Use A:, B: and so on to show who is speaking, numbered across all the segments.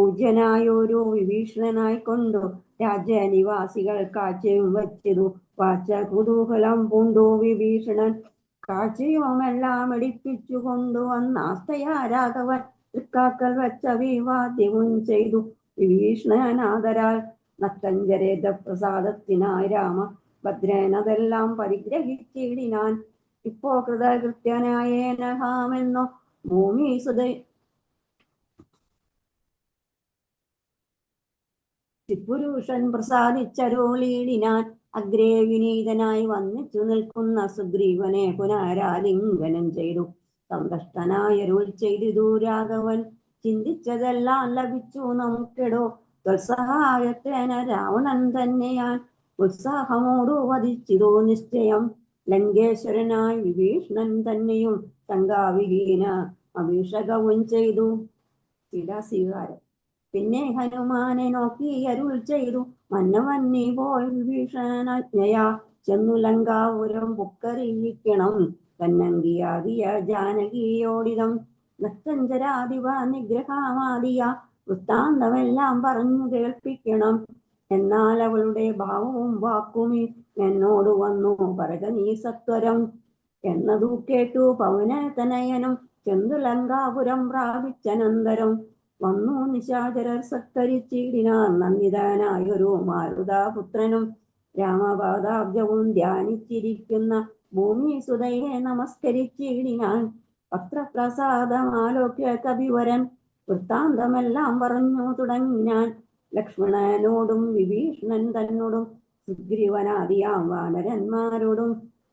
A: പൂജ്യനായൊരു വിഭീഷണനായിക്കൊണ്ടു രാജ്യനിവാസികൾ കാഴ്ചയും വച്ചതു. വാച്ച കുതൂഹലം പൂണ്ടു വിഭീഷണൻ കാഴ്ചയുമെല്ലാം എടുപ്പിച്ചു കൊണ്ടുവന്നാസ്തയാ രാഘവൻ തൃക്കാക്കൽ വെച്ച വിവാദ്യവും ചെയ്തു. വിഭീഷണനാദരാൽ നക്തഞ്ചരേത പ്രസാദത്തിനായി രാമ ഭദ്രനതെല്ലാം പരിഗ്രഹിച്ചിടിനാൻ. ഇപ്പോ കൃതകൃത്യനായേനഹാമെന്നോ ഭൂമി പുരുഷൻ പ്രസാദിച്ചരുളിയിടിനാൻ. അഗ്രേ വിനീതനായി വന്നിച്ചു നിൽക്കുന്ന സുഗ്രീവനെ പുനരാലിംഗനം ചെയ്തു. സന്തുഷ്ടനായരുൾ ചെയ്തിതു രാഘവൻ ചിന്തിച്ചതെല്ലാം ലഭിച്ചു നമുക്കെടോ. ത്വത്സഹായത്തേന രാവണൻ തന്നെയാൻ ഉത്സാഹമോടു വധിച്ചിതു നിശ്ചയം. ലങ്കേശ്വരനായി വിഭീഷണൻ തന്നെയും ശങ്കാവിഹീന അഭിഷേകവും ചെയ്തു. ശിലാസ്വീകാരം. പിന്നെ ഹനുമാനെ നോക്കി അരുൾ ചെയ്തു മന്നവൻ നീ പോയി വിഭീഷണനാജ്ഞയാ ചെന്നു ലങ്കാപുരം പുക്കറിയിക്കണം. തന്നങ്കിയാകിയ ജാനകിയോടിതം നക്തഞ്ചരാധിപ നിഗ്രഹമാദിയ വൃത്താന്തമെല്ലാം പറഞ്ഞു കേൾപ്പിക്കണം. എന്നാൽ അവളുടെ ഭാവവും വാക്കുമി എന്നോട് വന്നു പറക നീ സത്വരം എന്നതു കേട്ടു പവനതനയനും ചെന്നു ലങ്കാപുരം പ്രാപിച്ചനന്തരം വന്നു നിശാചരർ സത്കരിച്ചിടിനാർ. നന്ദിതനായൊരു മാരുതാപുത്രനും രാമപാദാബ്ജവും ധ്യാനിച്ചിരിക്കുന്ന ഭൂമി സുതയെ നമസ്കരിച്ചിടിനാൻ. പത്രപ്രസാദമാലോക്യ കവിവരൻ വൃത്താന്തമെല്ലാം പറഞ്ഞു തുടങ്ങിനാൻ. ലക്ഷ്മണനോടും വിഭീഷണൻ തന്നോടും സുഗ്രീവനാദിയാം വാനരന്മാരോടും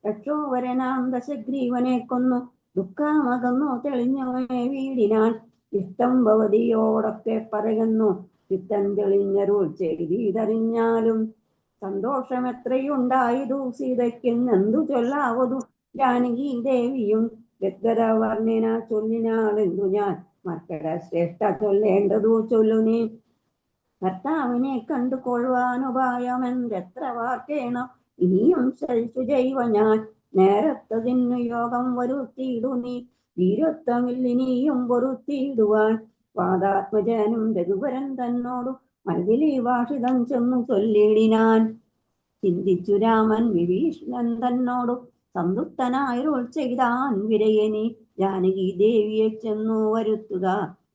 A: രക്ഷോവരനാം ദശഗ്രീവനെ കൊന്നു ദുഃഖമകന്നു തെളിഞ്ഞവനെ വീടിനാൻ. ഇഷ്ടം ഭവതിയോടൊക്കെ പറയുന്നു ചിത്തം തെളിഞ്ഞരുൾ ചെയ്തിതറിഞ്ഞാലും സന്തോഷമെത്രയുണ്ടായതു സീതയ്ക്കെന്നെന്തു ചൊല്ലാവതു ജാനകി ദേവിയും. വ്യക്തത വർണ്ണിന ചൊല്ലിനാളെന്തു ഞാൻ മർക്കട ശ്രേഷ്ഠ ചൊല്ലേണ്ടതു ചൊല്ലുനീ. ഭർത്താവിനെ കണ്ടുകൊള്ളുവാനുപായമെന്തെത്ര വാർക്കേണം ഇനിയും ശൽച്ചു ചെയ്വ ഞാൻ. നേരത്തതിന്നു യോഗം വരുത്തിയിടു നീ വീരത്വമില്ലിനിയും പൊറുത്തിയിടുവാൻ. വാദാത്മജനും രഘുവരൻ തന്നോടു മൈഥിലി ഭാഷിതം ചെന്നു ചൊല്ലിടിനാൻ. ചിന്തിച്ചു രാമൻ വിഭീഷണൻ തന്നോടു സന്തുഷ്ടനായരുൾ ചെയ്താൻ വിരയനി ജാനകി ദേവിയെ ചെന്നു വരുത്തുക.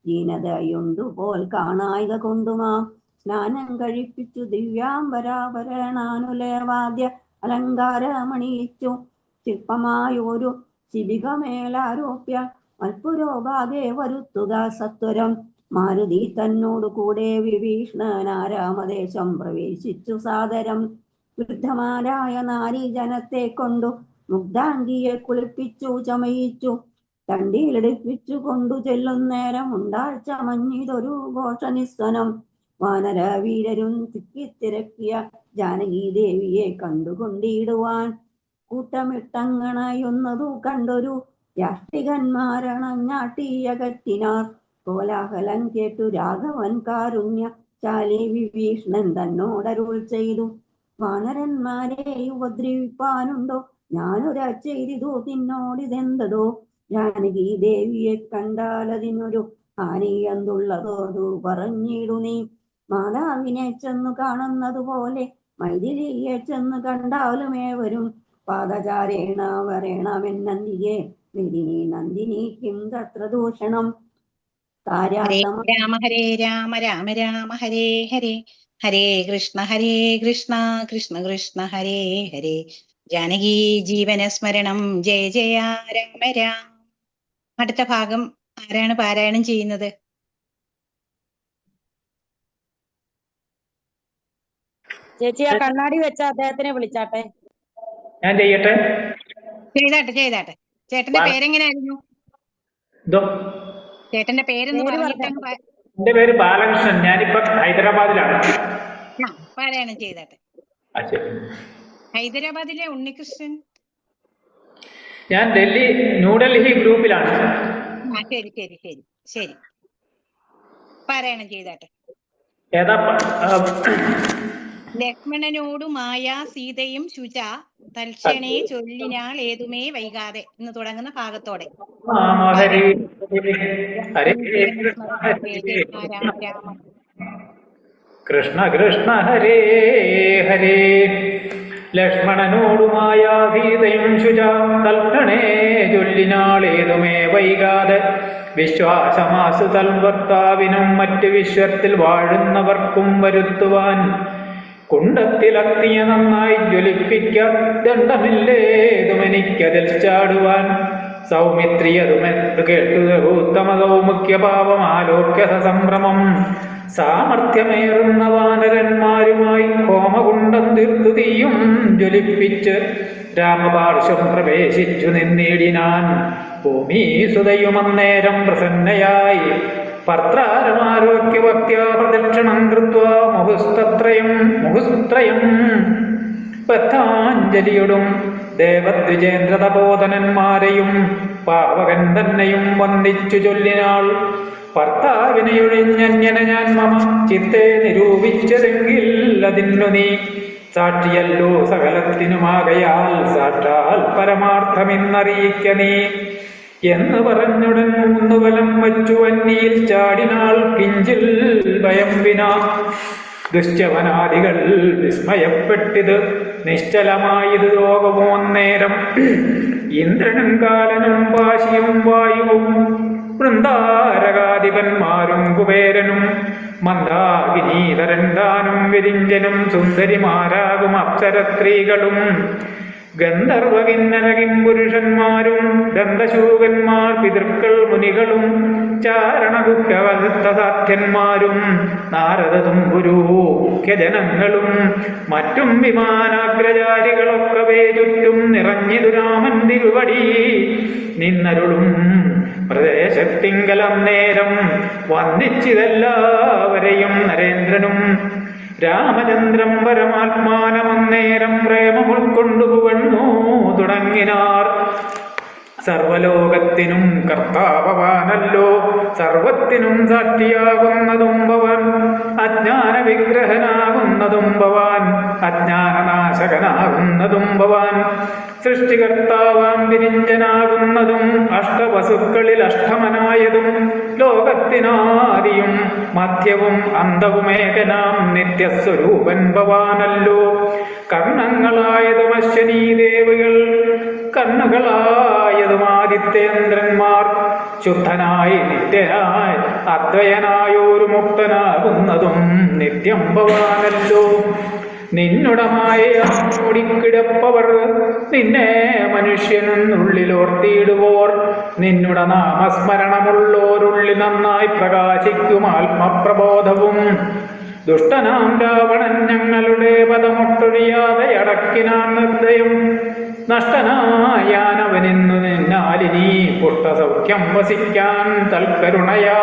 A: ദീനതയുണ്ടു പോൽ കാണായിക കൊണ്ടുമാ സ്നാനം കഴിപ്പിച്ചു ദിവ്യാംബരാഭരണാനുലേവാദ്യ അലങ്കാരമണിയിച്ചു. ശില്പമായൊരു ശിബികമേലാരോപ്യ മൽപുരോഭാഗെ വരുത്തുക സത്വരം. മാരുതി തന്നോടു കൂടെ വിഭീഷണനാരാമദേശം പ്രവേശിച്ചു സാദരം. വൃദ്ധമാരായ നാരീജനത്തെ കൊണ്ടു മുഗ്ധാംഗിയെ കുളിപ്പിച്ചു ചമയിച്ചു. തണ്ടിയിലെടുപ്പിച്ചു കൊണ്ടു ചെല്ലുന്നേരം ഉണ്ടാഴ്ച മഞ്ഞിതൊരു ഘോഷനിസ്വനം. വാനര വീരരും തിക്കിത്തിരക്കിയ ജാനകി ദേവിയെ കണ്ടുകൊണ്ടിടുവാൻ കൂട്ടമിട്ടങ്ങണയുന്നതു കണ്ടൊരു യാഷ്ടികന്മാരണഞ്ഞാട്ടിയകറ്റിനാർ. കോലാഹലം കേട്ടു രാഘവൻ കാരുണ്യ ശാലി വിഭീഷണൻ തന്നോടരുൾ ചെയ്തു വാനരന്മാരെ ഉപദ്രവിപ്പാനുണ്ടോ ഞാനൊര ചെയ്തിതു തിന്നോടിതെന്തതോ. ജാനകി ദേവിയെ കണ്ടാലതിനൊരു ഹാനി എന്തുള്ളതോതു പറഞ്ഞിടു നീ. മാതാവിനെ ചെന്നു കാണുന്നത് പോലെ മൈഥിലിയെ ചെന്ന് കണ്ടാലുമേവരും പാദചാരേണ വരേണമെന്നന്തിയെ മെരിനി നന്ദിനി കിം തത്ര ദൂഷണം.
B: ഹരേ രാമ ഹരേ രാമ രാമ രാമ ഹരേ ഹരേ ഹരേ കൃഷ്ണ കൃഷ്ണ കൃഷ്ണ ഹരേ ഹരേ. ജാനകി ജീവന സ്മരണം ജയ ജയ രാമ രാം. അടുത്ത ഭാഗം ആരാണ് പാരായണം ചെയ്യുന്നത്?
C: ചേച്ചി ആ കണ്ണാടി വെച്ച അദ്ദേഹത്തിനെ വിളിച്ചാട്ടെ.
D: ഞാൻ ചെയ്യട്ടെ?
B: ചെയ്താട്ടെ. ചേട്ടന്റെ പേരെങ്ങനെയായിരുന്നു? ചേട്ടന്റെ പേരൊന്ന് പറഞ്ഞിട്ടാണ്.
D: എന്റെ പേര് ബാലകൃഷ്ണൻ. ഞാനിപ്പോ ഹൈദരാബാദിലാണ്.
B: പാരായണം ചെയ്താട്ടെ. ഹൈദരാബാദിലെ ഉണ്ണികൃഷ്ണൻ.
D: ഞാൻ ന്യൂഡൽഹി ഗ്രൂപ്പിലാണ്.
B: ശരി പാരായണം ചെയ്താട്ടെ.
D: ഏതാ?
B: ലക്ഷ്മണനോടുമായ സീതയും ശുച തൽക്ഷണേ ചൊല്ലിനാൾ ഏതുമേ വൈകാതെ എന്ന് തുടങ്ങുന്ന ഭാഗത്തോടെ
D: രാമ ഹരേ ഹരേ കൃഷ്ണ ഹരേ
B: രാമ രാമ
D: കൃഷ്ണ കൃഷ്ണ ഹരേ ഹരേ. ലക്ഷ്മണനോടുമായ സീതയും ശുച തൽക്ഷണേ ചൊല്ലിനാളേതുമേ വൈകാതെ വിശ്വാസമാസു തൽഭർത്താവിനും മറ്റ് വിശ്വത്തിൽ വാഴുന്നവർക്കും വരുത്തുവാൻ കുണ്ടത്തിലഗ്നിയ നന്നായി ജ്വലിപ്പിക്ക ദണ്ഡമില്ലേതുമെനിക്കതിൽ ചാടുവാൻ. സൗമിത്രിയതുമെത്തു കേട്ടു ഉത്തമസൗമുഖ്യ പാപമാലോക്യ സസംഭ്രമം സാമർഥ്യമേറുന്ന വാനരന്മാരുമായി ഹോമകുണ്ടം തീർത്തു തീയും ജ്വലിപ്പിച്ച് രാമപാർശ്വം പ്രവേശിച്ചു നിന്നിടിനാൻ. ഭൂമീസുതയുമന്നേരം പ്രസന്നയായി പർത്രാരമാരോഗ്യവക്ത്യാ പ്രദക്ഷിണം കൃത്വാ മുഹുസ്ത്രയം ബദ്ധാഞ്ജലിയൊടും ദേവദ്വിജേന്ദ്ര തപോധനന്മാരെയും പാവകൻ തന്നെയും വന്ദിച്ചു ചൊല്ലിനാൾ. ഭർത്താവിനെയൊഴിഞ്ഞന്യനെ ഞാൻ മമ ചിത്തെ നിരൂപിച്ചതെങ്കിൽ അതിന്നു നീ സാക്ഷിയല്ലോ സകലത്തിനുമാകയാൽ സാക്ഷാൽ പരമാർത്ഥമെന്നറിയിക്ക നീ എന്ന് പറഞ്ഞുടൻ മൂന്നുവലം വച്ചു വന്നിയിൽ ചാടിനാൾ. കിഞ്ചിൽ ഭയം വിനാ ദുശ്ചവനാദികൾ വിസ്മയപ്പെട്ടിത് നിശ്ചലമായത് ലോകമോന്നേരം. ഇന്ദ്രനും കാലനും വാശിയും വായുവും വൃന്ദാരകാധിപന്മാരും കുബേരനും മന്ദാകിനീതരണ്ടാനും വിരിഞ്ചനും സുന്ദരിമാരാകും അപ്സരസ്ത്രീകളും ഗന്ധർവകിന്നരകിം പുരുഷന്മാരും ദന്തശൂകന്മാർ പിതൃക്കൾ മുനികളും ചാരണഗുഹ്യവസാഖ്യന്മാരും നാരദതും ഗുരുമുഖ്യജനങ്ങളും മറ്റും വിമാനാഗ്രചാരികളൊക്കവേ ചുറ്റും നിറഞ്ഞിതു രാമൻ തിരുവടി നിന്നരുളും പ്രദേശത്തിങ്കലം നേരം വന്ദിച്ചിതെല്ലാവരെയും നരേന്ദ്രനും. രാമചന്ദ്രം പരമാത്മാനമന്നേരം പ്രേമം ഉൾക്കൊണ്ടു പുകഴ്ന്നു തുടങ്ങിനാർ. സർവലോകത്തിനും കർത്താവാനല്ലോ സർവത്തിനും സാക്ഷിയാകുന്നതും ഭവാൻ അജ്ഞാന വിഗ്രഹനാകുന്നതും ഭവാൻ അജ്ഞാനനാശകനാകുന്നതും ഭവാൻ സൃഷ്ടികർത്താവാൻ വിരിഞ്ചനാകുന്നതും അഷ്ടവസുക്കളിൽ അഷ്ടമനായതും ലോകത്തിനാദിയും മധ്യവും അന്തവുമേകനാം നിത്യസ്വരൂപൻ ഭവാനല്ലോ. കർണങ്ങളായതും അശ്വനീ ദേവികൾ കണ്ണുകളായതും ആദിത്യേന്ദ്രന്മാർ ശുദ്ധനായി നിത്യനായി അദ്വയനായൊരു മുക്തനാകുന്നതും നിത്യം ഭവാനല്ലോ. നിന്നുടമായോടിക്കിടപ്പവർ നിന്നെ മനുഷ്യനെന്നുള്ളിലോർത്തിയിടുവോർ നിന്നുട നാമസ്മരണമുള്ളോരുള്ളിൽ നന്നായി പ്രകാശിക്കും ആത്മപ്രബോധവും. ദുഷ്ടനാം രാവണൻ ഞങ്ങളുടെ പദമൊട്ടൊഴിയാതെ അടക്കിനാൻ നിർദ്ദയം നഷ്ടനായാനവനിന്നു നിന്നാലിനി പുഷ്ടസൗഖ്യം വസിക്കാൻ തൽക്കരുണയാ.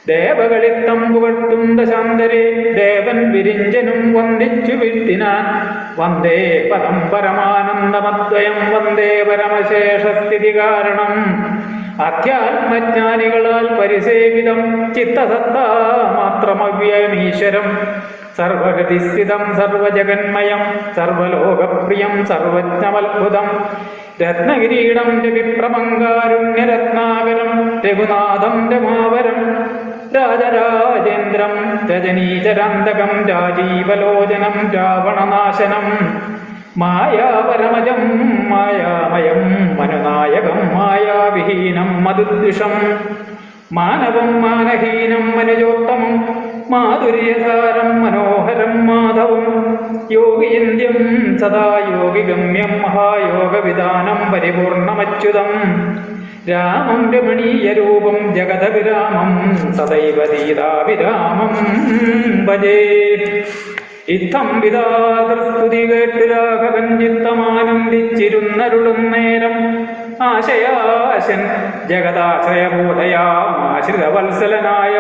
D: ദേവകളിത്തം പുകഴ്ത്തും ദശാന്തരെ ദേവൻ വിരിഞ്ചനും വന്ദിച്ചു വീഴ്ത്തിനാൻ. വന്ദേ പദം പരമാനന്ദമദ്വയം വന്ദേ പരമശേഷസ്ഥിതി കാരണം. അധ്യാത്മജ്ഞാനികളാൽ പരിസേവിതം ചിത്തസത്താ മാത്രമവ്യമീശ്വരം സർവഹൃതിസ്ഥിതം സർവജഗന്മയം സർവലോകപ്രിയം സർവജ്ഞമത്ഭുതം രത്നകിരീടം രവിപ്രമങ്കാരുണ്യരത്നാകരം രഘുനാഥം രമാവരം രാജരാജേന്ദ്രം രജനീചരാന്തകം രാജീവലോചനം രാവണനാശനം മായാപരമജം മായാമയം മനുനായകം മായാവിഹീനം മധുദ്വിഷം മാനവം മാനഹീനം മനുജോത്തമം മാധുര്യസാരം മനോഹരം മാധവം യോഗീന്ദ്യം സദാ യോഗിഗമ്യം മഹായോഗവിധാനം പരിപൂർണമച്യുതം രാമം രമണീയരൂപം ജഗദവിരാമം സദൈവ സീതാവിരാമം ഭജേ. ഇത്തം വിധാതൃസ്തുതി കേട്ടു രാഘവൻ ചിത്തമാനന്ദിച്ചിരുന്നരുളും നേരം ആശയാശൻ ജഗദാശ്രയബോധയാശ്രിതവത്സലനായ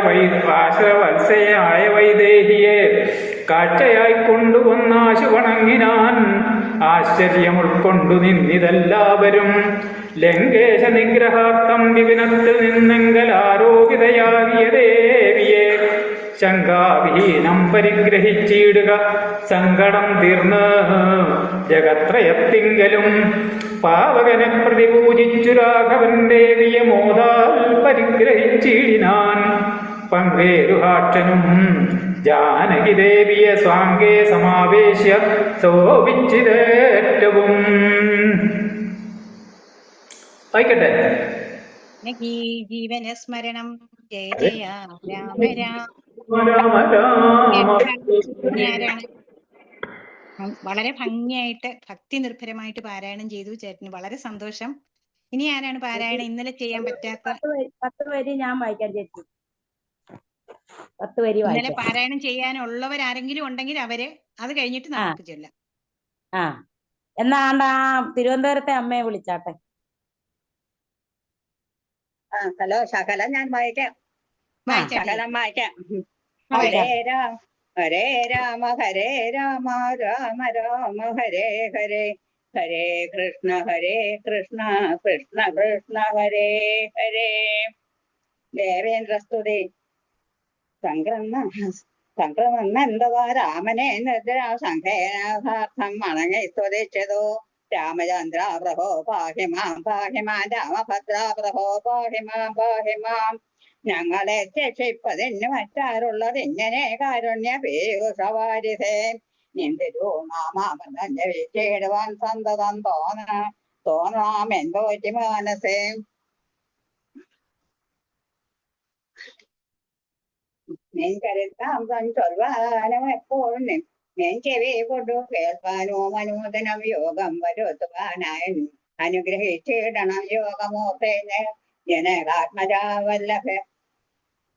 D: ആശ്രവത്സയായ വൈദേഹിയെ കാഴ്ചയായി കൊണ്ടുവന്നാശു വണങ്ങിനാൻ. ആശ്ചര്യം ഉൾക്കൊണ്ടു നിന്നിതെല്ലാവരും ലങ്കേശ നിഗ്രഹാർത്ഥം വിപിനത്തിൽ നിന്നെങ്കൽ ആരോപിതയാകിയ ദേവിയെ ശങ്കാവിഹീനം പരിഗ്രഹിച്ചിടുക. സങ്കടം തീർന്ന് ജഗത്രയത്തിങ്കലും പാവകനെ പ്രതിപൂജിച്ചു രാഘവൻ ദേവിയെ മോദാൽ പരിഗ്രഹിച്ചിടിനാൻ. പങ്കേരുഹാക്ഷനും ജാനകി ദേവിയെ സ്വാംഗേ സമാവേശ്യ ശോഭിച്ചിതേറ്റവും. വായിക്കട്ടെ.
B: ജീവന സ്മരണം ജയ ജയ രാമ
D: രാമ രാമ.
B: വളരെ ഭംഗിയായിട്ട് ഭക്തി നിർഭരമായിട്ട് പാരായണം ചെയ്തു. ചേട്ടന് വളരെ സന്തോഷം. ഇനി ആരാണ് പാരായണം ഇന്നലെ ചെയ്യാൻ പറ്റാത്ത?
C: 10 വരി ഞാൻ വായിക്കാം ചേച്ചി. 10 വരി
B: ഇന്നലെ പാരായണം ചെയ്യാനുള്ളവരാരെങ്കിലും ഉണ്ടെങ്കിൽ അവര് അത് കഴിഞ്ഞിട്ട് നമുക്ക് ചൊല്ലാം.
C: എന്നാണ്ട് ആ തിരുവനന്തപുരത്തെ അമ്മയെ വിളിച്ചാട്ടെ.
E: ഹലോ ശകലം ഞാൻ വായിക്കാം. ശകലം വായിക്കാം. ഹരേ രാമ ഹരേ രാമ ഹരേ രാമ രാമ രാമ ഹരേ ഹരേ. ഹരേ കൃഷ്ണ കൃഷ്ണ കൃഷ്ണ ഹരേ ഹരേ. ദേവേന്ദ്രസ്തുതി. സംക്രമന്തവാ രാമനെ സംഘേനാഥാർത്ഥം മണങ്ങി സ്തുതിച്ചതോ. രാമചന്ദ്ര പ്രഭോ പാഹിമാം പാഹിമാൻ രാമഭദ്ര പ്രഭോ പാഹിമാം പാഹിമാം. ഞങ്ങളെ രക്ഷിപ്പതിന് മറ്റാരുള്ളത് ഇങ്ങനെ കാരുണ്യ പീയൂഷവാരിധേ. നിന്തിരു നാമാമൃതം ജപിച്ചിടുവാൻ സന്തതം തോന്നാം എന്തോറ്റി മാനസേ. നിൻ കരുത്താം ചൊൽവാനും എപ്പോഴും ഞാൻ ചെവി കൊണ്ടു കേൾക്കാനോ മനോദനം യോഗം വരുത്തുവാനായി അനുഗ്രഹിച്ചിടണം യോഗമോർത്തെ ജനകാത്മജാവല്ലഭ.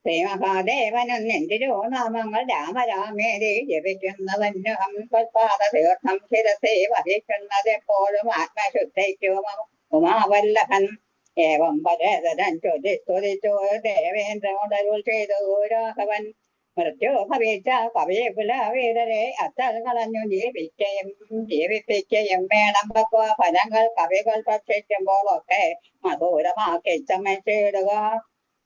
E: ശ്രീമഹാദേവനും നിന്തിരോ നാമങ്ങൾ രാമരാമേരി ജപിക്കുന്നവന്യഹം പാദ തീർത്ഥം ശിരസേ വഹിക്കുന്നതെപ്പോഴും ആത്മശുദ്ധയ്ക്കും ഉമാവല്ലഭൻ. ഏവം പരതരൻ സ്തുതിച്ചു ദേവേന്ദ്രനോടരുൾ ചെയ്തു രാഘവൻ. മൃത്യു ഭവിച്ച കവികുലവീരരെ അത്തൽ കളഞ്ഞു ജീവിപ്പിക്കുകയും വേണം. ഫലങ്ങൾ കവികൾ ഭക്ഷിക്കുമ്പോഴൊക്കെ മധുരമാക്കി ചമച്ചിടുക.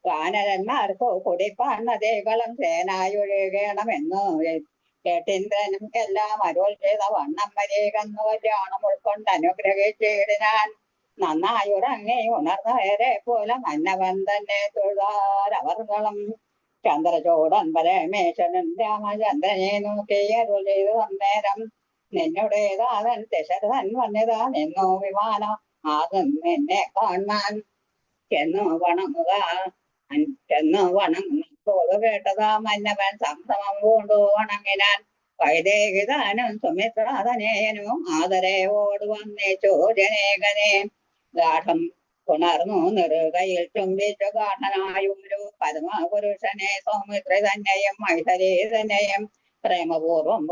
E: വാനരന്മാർക്കു കുടിപ്പാൻ നദികളും സേനായൊഴുകണമെന്നു കേട്ടിന്ദ്രനും എല്ലാം അരുൾ ചെയ്ത വണ്ണം വരീകന്നു കല്യാണം ഉൾക്കൊണ്ട് അനുഗ്രഹിച്ചിടിനാൻ. നന്നായുറങ്ങി ഉണർന്നവരെ പോലെ മന്നവൻ തന്നെ തൊഴുതാരവർകളും. ചന്ദ്രചൂടൻ പരമേശ്വരൻ രാമചന്ദ്രനെ നോക്കി അരുൾ ചെയ്തു അന്നേരം. നിന്നുടേതാതൻ ദശരഥൻ വന്നിതാ നിന്നോ വിമാനം ആകും എന്നെ കാണാൻ. ചെന്നു വണങ്ങുന്നോട് കേട്ടതാ മന്നവൻ സംഭ്രമം കൊണ്ടു വണങ്ങിനാൻ. വൈദേഹിതാനും സുമിത്രാതനേയനും ആദരവോട് വന്നേച്ചു ജനേകനെ. ഗാഠം ഉണർന്നു നെറുകയിൽ ചുംബിച്ചു ഗാഠനായൊരു പരമപുരുഷനെ സൗമിത്രി തന്നെയും മൈഥരി തന്നെയും പ്രേമപൂർവം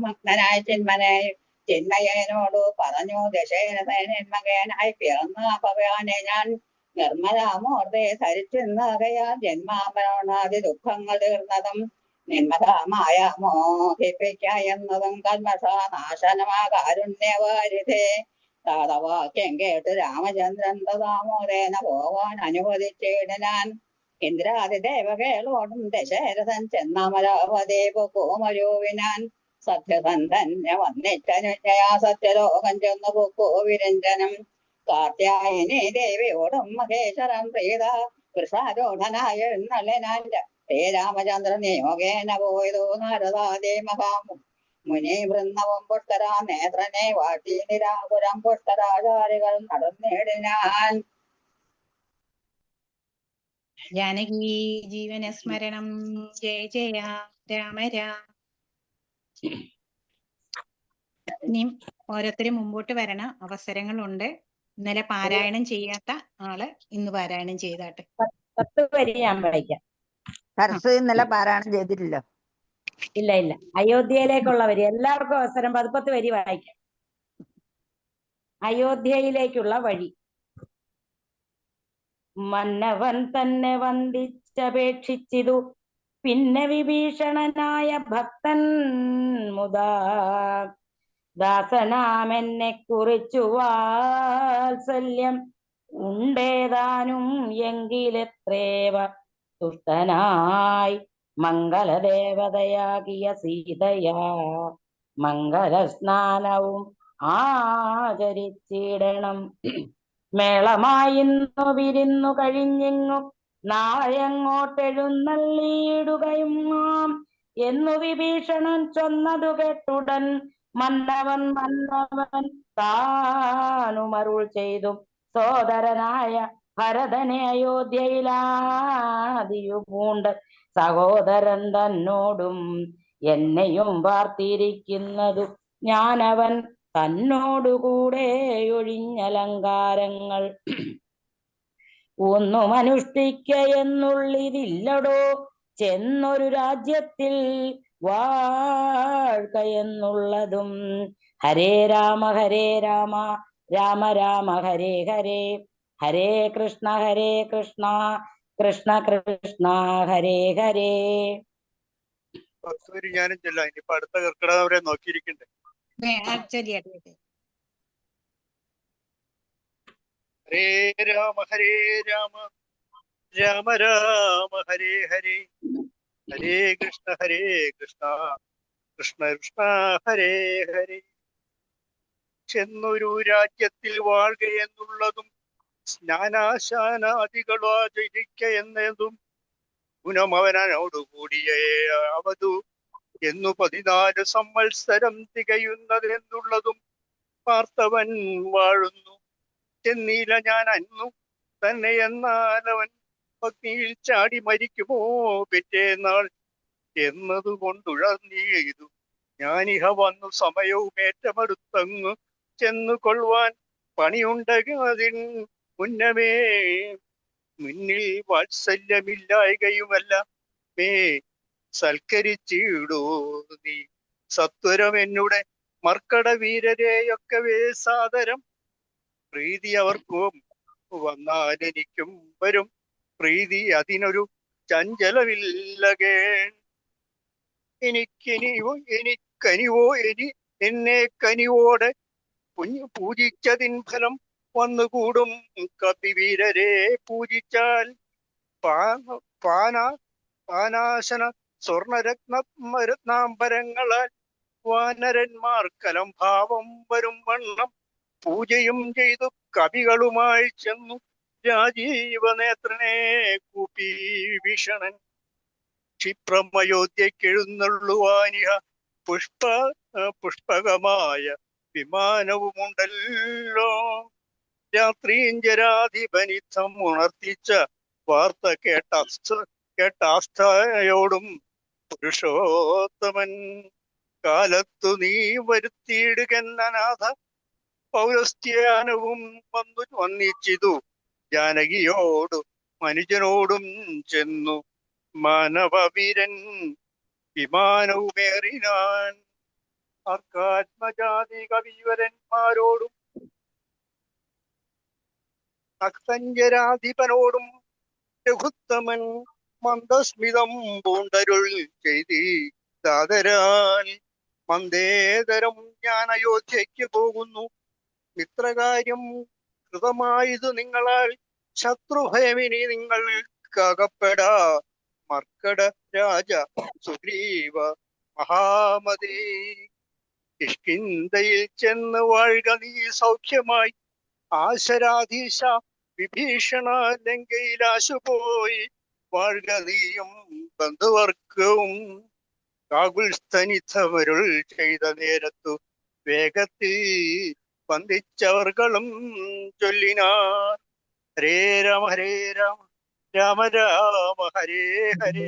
E: മഗ്നായി ചിന്മയനോട് പറഞ്ഞു. ദശരഥൻ മകനായി പിറന്ന ഭഗവാനെ ഞാൻ നിർമ്മലാമൂർത്തെ ധരിച്ചെന്നാകയാൽ ജന്മാമരണാദി ദുഃഖങ്ങൾ തീർന്നതും നിന്മതമായ മോഹിപ്പിക്ക എന്നതും കൽമഷനാശനമാ കാരുണ്യവാരിധേ. താതവാക്യം കേട്ട് രാമചന്ദ്രൻ തഥാമോദേന പോവാൻ അനുവദിച്ചിടനാൻ. ഇന്ദ്രാദിദേവകളോടും ദശരഥൻ ചെന്നമരാവതേ പൊക്കോമരൂവിനാൻ. സത്യസന്ധൻ വന്നിച്ചനുജയാ സത്യലോകം ചെന്നു പൊക്കോ വിരഞ്ജനം. കാർത്യായനി ദേവിയോടും മഹേശ്വരം പ്രീത വൃഷാരോധനായ എഴുന്നള്ളിനാൻ. ശ്രീരാമചന്ദ്രൻ നിയോഗേന പോയതോ നാരദാദേ മഹാമു മുനി വൃന്ദവും പുഷ്കരാ നേത്രനെ വാട്ടി നിരാപുരം പുഷ്കരാചാരികൾ നടന്നിടിനാൻ.
B: ജാനകി ജീവന സ്മരണം ജയ ജയ രാമ രാമ. ഇനിയും ഓരോരുത്തരും മുമ്പോട്ട് വരണ അവസരങ്ങളുണ്ട്. ഇന്നലെ പാരായണം ചെയ്യാത്ത ആള് ഇന്ന് പാരായണം ചെയ്താട്ടെ.
C: 10 വരി ഞാൻ വായിക്കാം.
F: സരസ് ഇന്നലെ പാരായണം ചെയ്തിട്ടില്ല.
C: ഇല്ല അയോധ്യയിലേക്കുള്ള വരി എല്ലാവർക്കും അവസരം. 10 വരി വായിക്കാം. അയോധ്യയിലേക്കുള്ള വഴി. മന്നവൻ തന്നെ വന്ദിച്ചപേക്ഷിച്ചിതു പിന്നെ വിഭീഷണനായ ഭക്തൻ മുതാ. ദാസനാമെന്നെ കുറിച്ചു വാത്സല്യം ഉണ്ടേതാനും എങ്കിലെത്രേവ തുഷ്ടനായി മംഗളദേവതയാകിയ സീതയാ മംഗളസ്നാനവും ആചരിച്ചിടണം. മേളമായിന്നു വിരുന്നു കഴിഞ്ഞിങ്ങു നാളെങ്ങോട്ടെഴുന്നള്ളിയിടുകയും നാം എന്നു വിഭീഷണൻ ചൊന്നതു കേട്ടുടൻ മന്നവൻ താനുമരുൾ ചെയ്തു സോദരനായ ഭരതനെ അയോധ്യയിലാദിയു പൂണ്ട് സഹോദരൻ തന്നോടും എന്നെയും വാർത്തിരിക്കുന്നതു ഞാനവൻ തന്നോടുകൂടെ ഒഴിഞ്ഞലങ്കാരങ്ങൾ ഒന്നും അനുഷ്ഠിക്ക എന്നുള്ളിതില്ലടോ ചെന്നൊരു രാജ്യത്തിൽ വാഴ്ക എന്നുള്ളതും. ഹരേ രാമ രാമ രാമ ഹരേ ഹരേ, ഹരേ കൃഷ്ണ കൃഷ്ണ കൃഷ്ണ ഹരേ ഹരേ.
G: ഞാനും ചെല്ലാം. ഇനിയിപ്പോ അടുത്ത കർക്കിടകവരെ നോക്കിയിരിക്കണ്ടേ. ഹരേ രാമ രാമ രാമ ഹരേ ഹരേ, ഹരേ കൃഷ്ണ കൃഷ്ണ കൃഷ്ണ ഹരേ ഹരേ. ചെന്നൊരു രാജ്യത്തിൽ വാഴുക എന്നുള്ളതും സ്നാനാശാനാദികളോ ആചരിക്ക എന്നതും ഗുണമവനോടുകൂടിയേ അവതു എന്നു 14 സംവത്സരം തികയുന്നതെന്നുള്ളതും പാർത്തവൻ വാഴുന്നു. ചെന്നീല ഞാൻ അന്നു തന്നെ എന്നാലവൻ അഗ്നിയിൽ ചാടി മരിക്കുമോ പിറ്റേന്നാൾ എന്നതുകൊണ്ടുഴന്നീതു ഞാനിഹ വന്നു സമയവും ഏറ്റമെടുത്തങ്ങു ചെന്നു കൊള്ളുവാൻ പണിയുണ്ടതിൻ മുന്നമേ മുന്നിൽ വാത്സല്യമില്ലായകയുമല്ല മേ സൽക്കരിച്ചിടൂ നീ സത്വരം എന്നുടെ മർക്കട വീരരെയൊക്കെ സാദരം. പ്രീതി അവർക്കും വന്നാൽ എനിക്കും വരും പ്രീതി, അതിനൊരു ചഞ്ചലമില്ലകേ. എനിക്കനിവോ എന്നെ കനിവോടെ പൂജിച്ചതിൻ ഫലം വന്നുകൂടും. കപിവീരരെ പൂജിച്ചാൽ പാനാശന സ്വർണരത്നാംബരങ്ങളാൽ വാനരന്മാർക്കലം ഭാവം വരും വണ്ണം പൂജയും ചെയ്തു കവികളുമായി ചെന്നു രാജീവനേത്രനെ കൂപ്പി ഭീഷണൻ. ക്ഷിപ്രമയോധ്യക്കെഴുന്നള്ളുവാനിഹ പുഷ്പകമായ വിമാനവുമുണ്ടല്ലോ. രാത്രിഞ്ചരാധിപനിത്തം ഉണർത്തിച്ച വാർത്ത കേട്ടാസ്ഥയോടും പുരുഷോത്തമൻ കാലത്തു നീ വരുത്തിയിടുകന്നനാഥ പൗരസ്ത്യാനവും വന്നിച്ചിതു ജാനകിയോടും മനുജനോടും ചെന്നു മാനവവീരൻ വിമാനവുമേറിനാൻ. അർക്കാത്മജാതി കവിവരന്മാരോടും അക്തഞ്ജരാധിപനോടും രഘുത്തമൻ മന്ദസ്മിതം പൂണ്ടരുൾ ചെയ്തി ദാതരാൽ മന്ദേതരം ഞാൻ അയോധ്യയ്ക്ക് പോകുന്നു. മിത്രകാര്യം കൃതമായത് നിങ്ങളാൽ ശത്രുഭയമിനി നിങ്ങൾക്കകപ്പെടാ. മർക്കട രാജ സുഗ്രീവ മഹാമതി കിഷ്കിന്ധയിൽ ചെന്ന് വാഴുക നീ സൗഖ്യമായി. ആശരാധീശ വിഭീഷണ ലങ്കയിലാശുപോയി വാഴുക നീയും ബന്ധുവർഗവും. കാകുൽസ്ഥനിധമരുൾ ചെയ്ത നേരത്തു വേഗത്തിൽ വന്ദിച്ചവർകളും ചൊല്ലിനാർ. ഹരേ രാമ രാമ രാമ ഹരേ ഹരേ.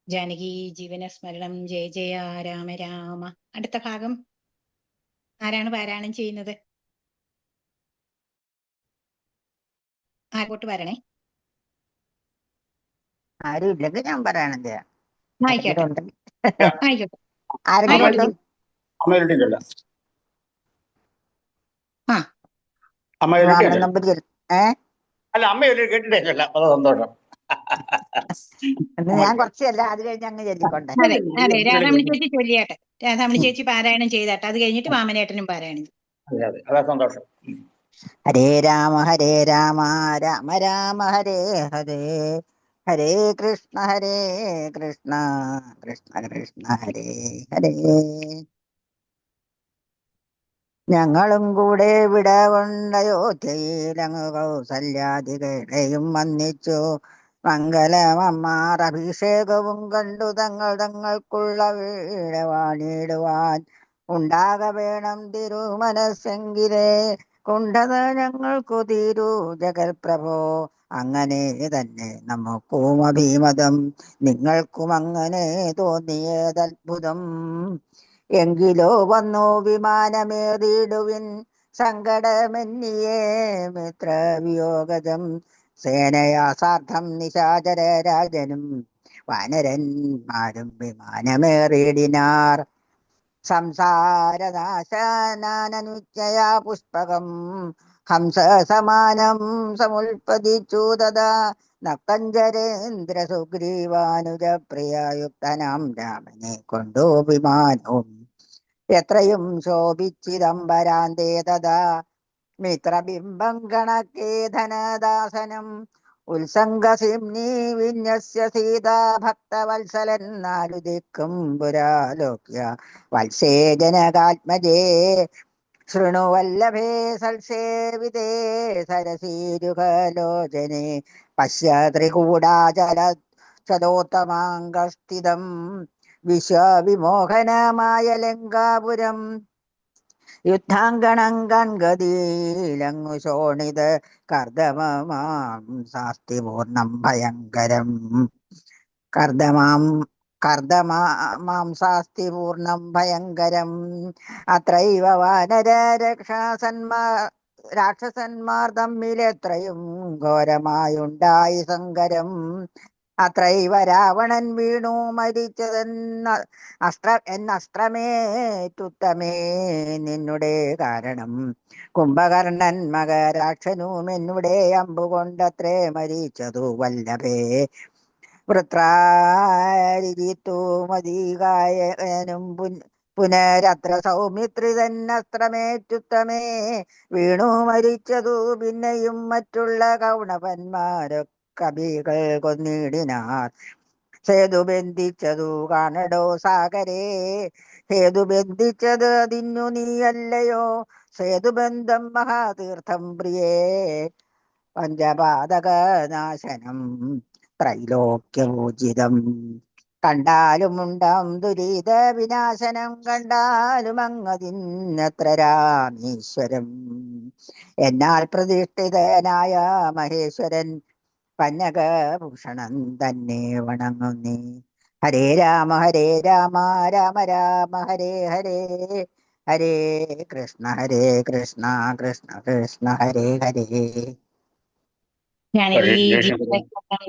B: ജാനകി ജീവന സ്മരണം ജയ ജയ രാമ രാമ. അടുത്ത ഭാഗം ആരാണ് പാരായണം ചെയ്യുന്നത്? ആരോട്ട് വരണേ.
F: ആരും ഇല്ലെങ്കിൽ ഞാൻ പാരായണം ചെയ്യാം.
B: ആയിക്കോട്ടെ ആയിക്കോട്ടെ.
F: ആരെങ്കിലും ഞാൻ കുറച്ചല്ല, അത് കഴിഞ്ഞ് അങ്ങ് ചൊല്ലിക്കൊണ്ടേ.
B: അതെ, രാധാമണി ചേച്ചി ചൊല്ലിയാട്ടെ. രാധാമണി ചേച്ചി പാരായണം ചെയ്താട്ടെ. അത് കഴിഞ്ഞിട്ട് വാമനേട്ടനും പാരായണം ചെയ്യും.
D: സന്തോഷം.
F: ഹരേ രാമ രാമ രാമ ഹരേ ഹരേ, ഹരേ കൃഷ്ണ കൃഷ്ണ കൃഷ്ണ ഹരേ ഹരേ. ഞങ്ങളും കൂടെ വിട കൊണ്ടയോധ്യയിലങ്ങ് കൗസല്യാദികളെയും വന്നിച്ചു. മംഗലമമ്മാർ അഭിഷേകവും കണ്ടു തങ്ങൾക്കുള്ള വീട് വാണിടുവാൻ ഉണ്ടാക വേണം തിരുമനസ്സെങ്കിലേ കുണ്ഠത ഞങ്ങൾക്കു തീരൂ ജഗൽപ്രഭോ. അങ്ങനെ തന്നെ നമുക്കും അഭിമതം, നിങ്ങൾക്കും അങ്ങനെ തോന്നിയതത്ഭുതം. എങ്കിലോ വന്നു വിമാനമേറിയിടുവിൻ, സങ്കടമെന്നിയേ മിത്രവിയോഗജം. സേനയാസാർത്ഥം നിശാചര രാജനും വാനരന്മാരും വിമാനമേറിയിടിനാർ. സംസാരനാശനാനനുജ്ഞയാ പുഷ്പകം ഹംസ സമാനം സമുൽപ്പതിച്ചു തഥാ. നക്തഞ്ചരേന്ദ്ര സുഗ്രീവാനുജ പ്രിയയുക്തനാം രാമനെ കൊണ്ടു വിമാനവും എത്രയും ശോഭിച്ചിദംബരാന്തേ തഥാ. മിത്രബിംബം കണക്കേ ധനദാസനം ഉത്സംഗസിംനീ വിന്യസ്യ സീതാ ഭക്തവത്സലൻ നാലു ദിക്കും പുരാലോക്യ വത്സേ ജനകാത്മജേ. ശൃണു വല്ലഭേ സൽസേവിതേ സരസീരുഹലോചനെ പശ്യ ത്രികൂടാചല ചതോത്തമാംഗസ്ഥിതം വിശ്വവിമോഹനമായ ലങ്കാപുരം. യുദ്ധാങ്കണം കൺഗതിയിലങ്ങു ശോണിത് കർദമമാം സാസ്തി പൂർണ്ണം ഭയങ്കരം. കർദമാം സാസ്തി പൂർണ്ണം ഭയങ്കരം. അത്രൈവ വാനര രാക്ഷസന്മാർ തമ്മിലെത്രയും ഘോരമായുണ്ടായി സങ്കരം. അത്രൈവ രാവണൻ വീണു എന്നസ്ത്രമേറ്റുത്തമേ നിന്നുടെ കാരണം. കുംഭകർണൻ മകരാക്ഷനും എന്നുടെ അമ്പുകൊണ്ടത്രേ മരിച്ചതു വല്ലഭേ. വൃത്രാരിജിത്തു മതികായനും പുനരത്ര സൗമിത്രിതന്നസ്ത്രമേറ്റുത്തമേ വീണു മരിച്ചതു. പിന്നെയും മറ്റുള്ള കൗണപന്മാരൊക്കെ കവികൾ കൊന്നിടിനാർ. സേതു ബന്ധിച്ചതു കാണടോ സാഗരേ, സേതു ബന്ധിച്ചത് അതിന്നു നീയല്ലയോ. സേതുബന്ധം മഹാതീർത്ഥം പ്രിയേ, പഞ്ചപാതകനാശനം ത്രൈലോക്യപൂജിതം. കണ്ടാലുമുണ്ടാം ദുരിത വിനാശനം, കണ്ടാലും അങ്ങതിന്നത്ര രാമേശ്വരം. എന്നാൽ പ്രതിഷ്ഠിതനായ മഹേശ്വരൻ പന്നകഭൂഷണം തന്നെ വണങ്ങുന്നേ. ഹരേ രാമ രാമ രാമ ഹരേ ഹരേ. ഹരേ കൃഷ്ണ കൃഷ്ണ കൃഷ്ണ ഹരേ ഹരേ.
B: ജാനകി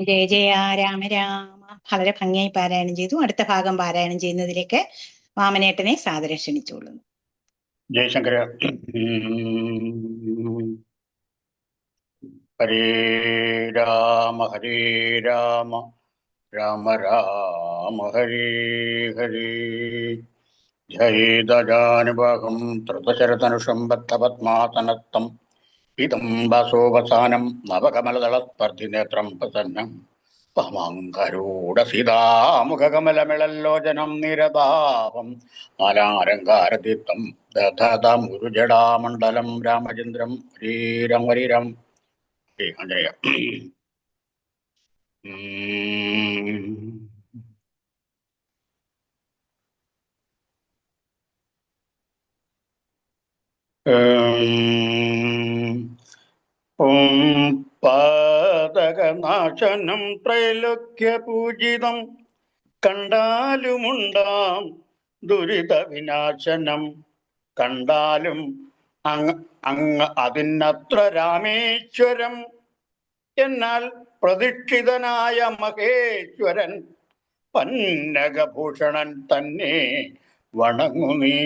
B: ജയ ജയ രാമ രാമ. വളരെ ഭംഗിയായി പാരായണം ചെയ്തു. അടുത്ത ഭാഗം പാരായണം ചെയ്യുന്നതിലേക്ക് വാമനേട്ടനെ സാദരം ക്ഷണിച്ചോളുന്നു.
H: ജയശങ്കര. ഹരേ രാമ രാമ രാമ ഹരേ ഹരേ. ജയേതജാനുഭാഗം ത്രിതശരതനുഷം ബദ്ധപത്മാസനത്തം ഇതം വാസോപസാനം നവകമലദളസ്പർദ്ധിനേത്രം പ്രസന്നം പമാങ്കരൂഢസീതാമുഖകമലമിളല്ലോചനം നിരതാപം മാലാരംഗാരതീർത്ഥം ദധതമുരുജടാമണ്ഡലം രാമചന്ദ്രം ഹരീരം ഹരിരം. ആഞ്ജനേയ. ഓം പാതകനാശനം ത്രൈലോക്യപൂജിതം കണ്ടാലുമുണ്ടാം ദുരിത വിനാശനം. കണ്ടാലും അങ്ങ് അതിനത്ര രാമേശ്വരം. എന്നാൽ പ്രതിഷ്ഠിതനായ മഹേശ്വരൻ പന്നകഭൂഷണൻ തന്നെ വണങ്ങു നീ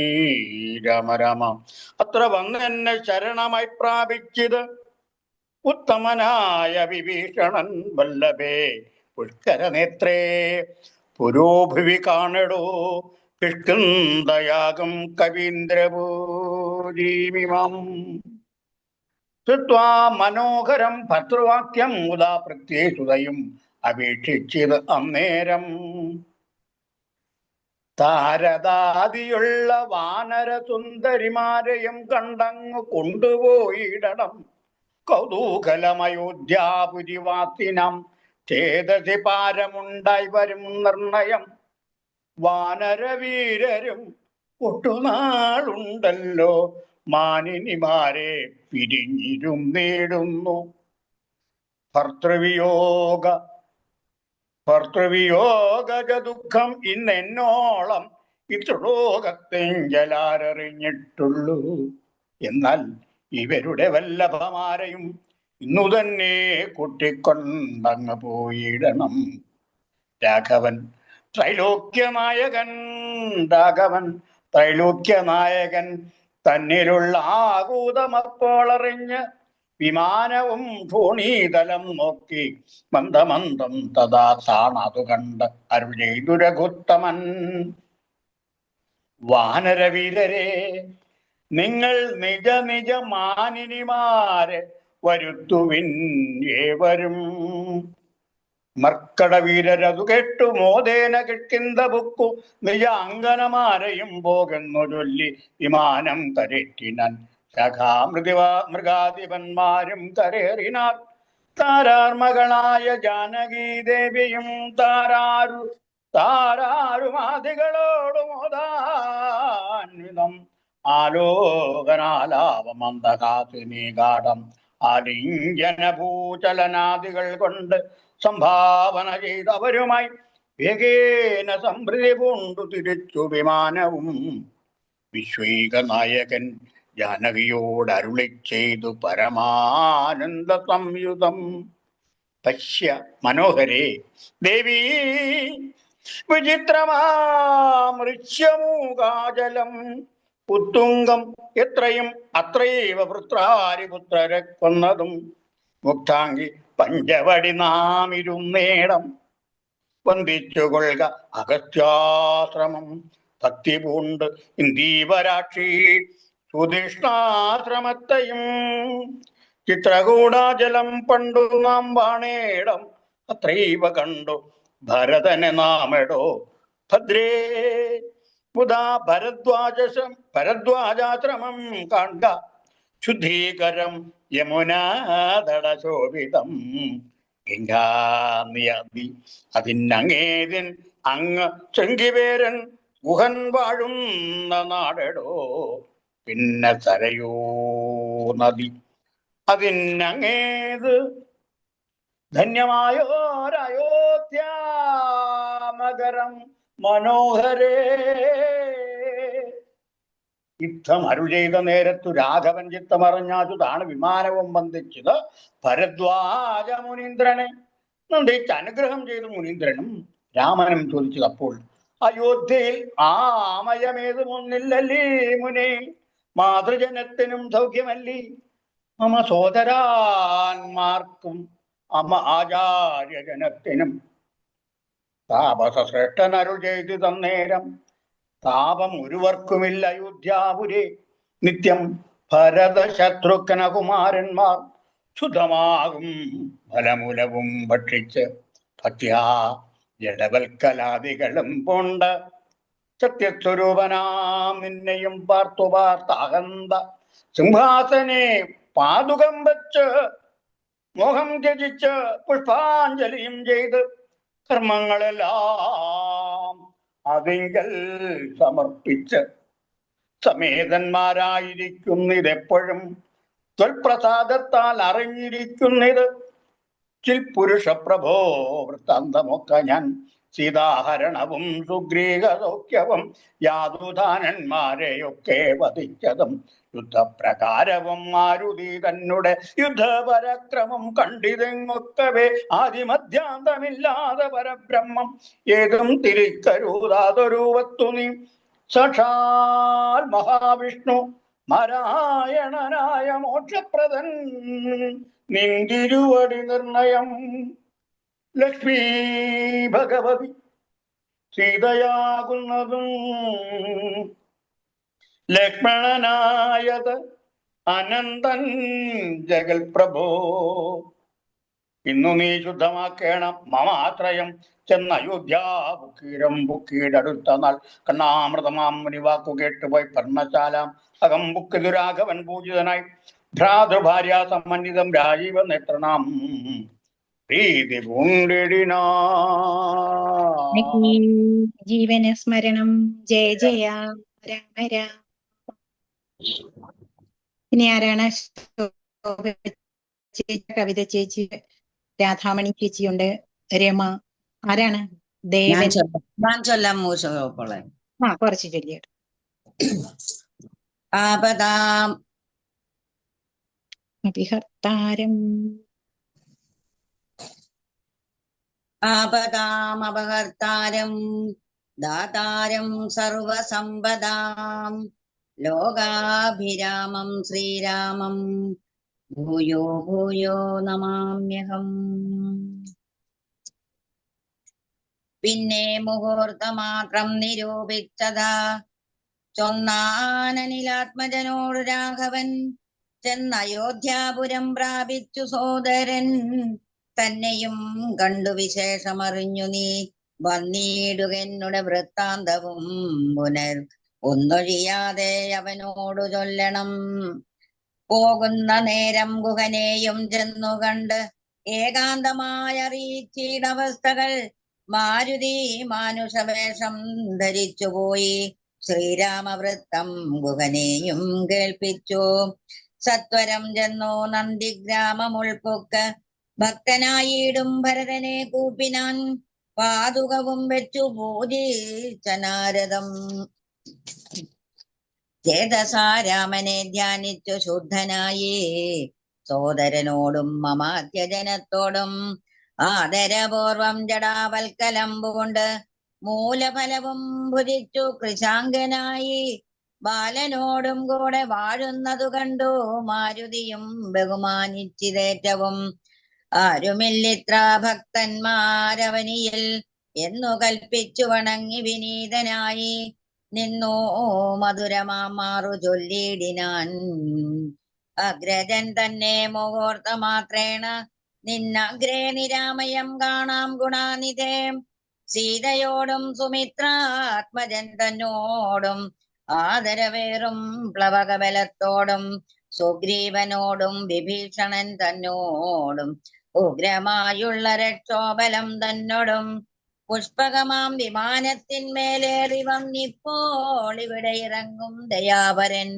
H: രാമ രാമ. അത്ര വന്നെന്നെ ശരണമായി പ്രാപിച്ചത് ഉത്തമനായ വിഭീഷണൻ വല്ലഭേ പുഷ്കരനേത്രേ. പുരോഭുവി കാണടോ കിഷ്കിന്ധയാഗം കവീന്ദ്രപൂജീമിമാം. ശ്രുത്വാ മനോഹരം ഭർതൃവാക്യം മുദാ പ്രത്യേ സുതയും അപേക്ഷിച്ചത് അന്നേരം. താരദാദിയുള്ള വാനര സുന്ദരിമാരെയും കണ്ടങ്ങ് കൊണ്ടുപോയിടണം. കൗതൂഹലമയോധ്യാപുരിവാത്തിനാം ചേതസി പാരമുണ്ടായി വരും നിർണയം. വാനരവീരരും ഒട്ടുനാളുണ്ടല്ലോ മാനിനിമാരെ പിരിഞ്ഞിരുന്നിടുന്നു. ഭർത്തൃവിയോഗ ദുഃഖം ഇന്നെന്നോളം ഇത്രലോകത്തെഞ്ചലാരറിഞ്ഞിട്ടുള്ളൂ. എന്നാൽ ഇവരുടെ വല്ലഭമാരെയും ഇന്നു തന്നെ കൂട്ടിക്കൊണ്ടങ്ങ് പോയിടണം. രാഘവൻ ത്രൈലോക്യനായകൻ തന്നിലുള്ള ആകൂതമപ്പോൾ അറിഞ്ഞ് വിമാനവും ധോണീതലം നോക്കി മന്ദമന്ദം തഥാ താണതു കണ്ട് അരുൾ ചെയ്തു രഘുത്തമൻ. വാനരവീരരെ, നിങ്ങൾ നിജ നിജ മാനിനിമാരെ വരുത്തുവിൻ ഏവരും. മർക്കടവീരരതു കേട്ടു മോദേന കിഷ്കിന്ദ ബുക്കു നിജ അങ്കനമാരെയും പോകുന്നു ചൊല്ലി വിമാനം കരേറ്റിനാൻ. മൃഗാധിപന്മാരും കരേറിനാർ. താരാർമകളായ ജാനകീ ദേവിയും താരാരുമാദികളോട് മോദാന്വിതം ആലോകനാലാപമന്ദഹാസിനി ഗാഠം ആലിംഗനഭൂചലനാദികൾ കൊണ്ട് സംഭാവന ചെയ്തവരുമായി വേഗേന സംഭൃതി കൊണ്ടു തിരിച്ചു വിമാനവും. വിശ്വൈക നായകൻ ജാനകിയോട് അരുളി ചെയ്തു പരമാനന്ദ സംയുതം. പശ്യ മനോഹരേ ദേവീ വിചിത്രമാമൃശ്യമൂകാചലം ഉത്തുംഗം എത്രയും അത്രൈവ പുത്രാരിപുത്രരെ കൊന്നതും. മുക്താംഗി പഞ്ചവടി നാം ഇരുന്നേടം വന്ദിച്ചുകൊള്ളുക അഗസ്ത്യാശ്രമം. ഭക്തി പൂണ്ട് ഇന്ദീവരാക്ഷി സുധിഷ്ണാശ്രമത്തെയും. ചിത്രകൂടാചലം പണ്ടു നാം വാണേടം അത്രൈവ കണ്ടു ഭരതനെ നാമെടോ ഭദ്രേ. മുതാ ഭരദ്വാജാശ്രമം കാൺക ശുദ്ധീകരം യമുനാതടശോഭിതം. ഗംഗാനിയതി അതിനങ്ങേതിൻ അങ്ങ് ശൃംഗിവേരൻ ഗുഹൻ വാഴുന്ന നാടെടോ. പിന്നെ സരയൂ നദി അതിനങ്ങേത് ധന്യമായോരയോധ്യാനഗരം മനോഹരേ. യുദ്ധം അരുൾ ചെയ്ത നേരത്തു രാഘവൻ ചിത്തമറിഞ്ഞാതാണ് വിമാനവും ബന്ധിച്ചത് ഭരദ്വാജ മുനീന്ദ്രനെ. നന്ദിച്ച് അനുഗ്രഹം ചെയ്തു മുനീന്ദ്രനും രാമനും ചോദിച്ചത് അപ്പോൾ അയോധ്യയിൽ ആമയമേതുമൊന്നില്ലല്ലേ മുനെ. മാതൃജനത്തിനും സൗഖ്യമല്ലി മമ സോദരാന്മാർക്കും അമ ആചാര്യജനത്തിനും. താപസശ്രേഷ്ഠൻ അരുൾ ചെയ്തു തന്നേരം താപം ഒരുവർക്കുമില്ല അയോധ്യാപുരേ. നിത്യം ഭരത ശത്രുഘ്ന കുമാരന്മാർ ശുദ്ധമാകും ഫലമൂലവും ഭക്ഷിച്ച് ഭക്യാ ജഡവൽക്കലാദികളും പോണ്ട്. സത്യസ്വരൂപനാം നിന്നെയും പാർത്തുപാർത്താകന്ത സിംഹാസനെ പാതുകം വെച്ച് മോഹം ത്യജിച്ച് പുഷ്പാഞ്ജലിയും ചെയ്ത് കർമ്മങ്ങളെല്ലാം അതിങ്കൽ സമർപ്പിച്ച് സമേതന്മാരായിരിക്കുന്നിതെപ്പോഴും ത്വൽപ്രസാദത്താൽ അറിഞ്ഞിരിക്കുന്നിത്. ചിൽ പുരുഷ പ്രഭോ വൃത്താന്തമൊക്കെ ഞാൻ സീതാഹരണവും സുഗ്രീകസൗഖ്യവും യാതുധാനന്മാരെയൊക്കെ വധിച്ചതും യുദ്ധപ്രകാരവും മാരുതി തന്നെ യുദ്ധപരക്രമം കണ്ടിതെങ്ങൊക്കവേ ആദിമധ്യാന്തമില്ലാതെ പരബ്രഹ്മം ഏതും തിരിക്കരുതാതൊരുവത്തു നീ. സാക്ഷാൽ മഹാവിഷ്ണു നാരായണനായ മോക്ഷപ്രദൻ നിന്തിരുവടി നിർണയം. ലക്ഷ്മി ഭഗവതി സീതയാകുന്നതും ലക്ഷ്മണനായത് അനന്തൻ ജഗൽ പ്രഭോ. ഇന്നു നീ ശുദ്ധമാക്കേണം മമാത്രയം ചെന്ന അയോധ്യാ ബുക്കീടടുത്ത നാൾ കണ്ണാമൃതമാം മുനി വാക്കു കേട്ടുപോയി പർണശാലാം അകം ബുക്കിതു രാഘവൻ പൂജിതനായി ഭ്രാതൃഭാര്യ സമന്വിതം രാജീവ നേത്രണാം പ്രീതി പൂണ്ടിടിനാ.
B: ജീവന സ്മരണം ജയ ജയ രാമ രാമ. ഇനി ആരാണ്? കവിത ചേച്ചി, രാധാമണി ചേച്ചിയുണ്ട്, രമ. ആരാണ്? ദേവൻ.
I: ഞാൻ ചൊല്ലാം മൂശോളെ.
B: കുറച്ച് ചൊല്ലിയിട്ട്.
I: ആപദാം
B: അഭിഹർത്താരം
I: അപഹർത്താരം ദാതാരം സർവസമ്പദാം ലോകാഭിരാമം ശ്രീരാമം ഭൂയോ ഭൂയോ നമാമ്യഹം. പിന്നെ മുഹൂർത്തമാത്രം നിരൂപിച്ചതാ ചൊന്നാനനിലാത്മജനോട് രാഘവൻ ചെന്ന് അയോധ്യാപുരം പ്രാപിച്ചു സോദരൻ തന്നെയും കണ്ടു വിശേഷമറിഞ്ഞു നീ വന്നിടുകെന്നുടെ വൃത്താന്തവും പുനർ ഒന്നൊഴിയാതെ അവനോടു ചൊല്ലണം. പോകുന്ന നേരം ഗുഹനെയും ചെന്നു കണ്ട് ഏകാന്തമായ അറിയിച്ചിടവസ്ഥകൾ മാരുതി മാനുഷവേഷം ധരിച്ചുപോയി ശ്രീരാമവൃത്തം ഗുഹനെയും കേൾപ്പിച്ചു. സത്വരം ചെന്നു നന്ദിഗ്രാമം ഉൾപ്പൊക്ക് ഭക്തനായിടും ഭരതനെ കൂപ്പിനാൻ പാതുകവും വെച്ചു പൂജിച്ച നാരദം. ചേതസാ രാമനെ ധ്യാനിച്ചു ശുദ്ധനായി സോദരനോടും മമാത്യജനത്തോടും ആദരപൂർവം ജടാവൽക്കലമ്പുകൊണ്ട് മൂലഫലവും ഭുജിച്ചു കൃശാങ്കനായി ബാലനോടും കൂടെ വാഴുന്നതു കണ്ടു മാരുതിയും ബഹുമാനിച്ചിതേറ്റവും. ആരുമില്ലിത്ര ഭക്തന്മാരവനിയിൽ എന്നു കൽപ്പിച്ചു വണങ്ങി വിനീതനായി നിന്നോ മധുരമാറു ചൊല്ലിടിനാൻ. അഗ്രജൻ തന്നെ മുഹൂർത്തമാത്രേണ നിന്നഗ്രേ നിരാമയം കാണാം ഗുണാനിധേ. സീതയോടും സുമിത്രാത്മജൻ തന്നോടും ആദരവേറും പ്ലവകബലത്തോടും സുഗ്രീവനോടും വിഭീഷണൻ തന്നോടും ഉഗ്രമായുള്ള രക്ഷോബലം തന്നോടും പുഷ്പകമാം വിമാനത്തിന്മേലേറി വന്നിപ്പോൾ ഇവിടെ ഇറങ്ങും ദയാപരൻ.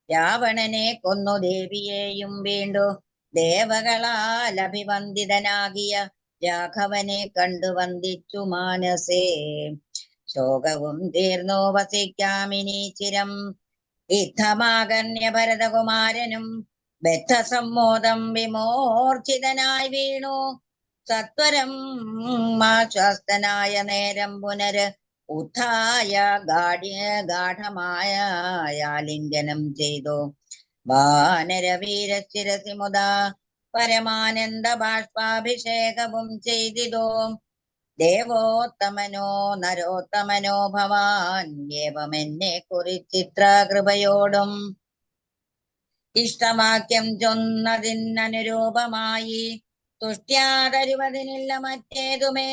I: രാവണനെ കൊന്നു ദേവിയെയും വീണ്ടു ദേവകളാൽ അഭിവന്ദിതനാകിയ രാഘവനെ കണ്ടു വന്ദിച്ചു മാനസേ. ശോകവും തീർന്നു വസിക്കാമിനി ചിരം യുദ്ധമാകന്യ ഭരതകുമാരനും ബദ്ധസമ്മോദം വിമോർച്ഛിതനായി വീണു. സത്വരം ആശ്വസ്തനായ നേരം പുനര് ഉത്ഥായ ഗാഠമായ ആലിംഗനം ചെയ്തു. വാനരവീരശിരസി മുതാ പരമാനന്ദ ബാഷ്പാഭിഷേകവും ചെയ്തിതോ. ദേവോത്തമനോ നരോത്തമനോ ഭവാൻ ഏവമെന്നെ കുറിച്ചിത്ര കൃപയോടും ഇഷ്ടവാക്യം ചൊന്നതിനനുരൂപമായി തുഷ്ട്യാതരുവതിനില്ല മറ്റേതുമേ.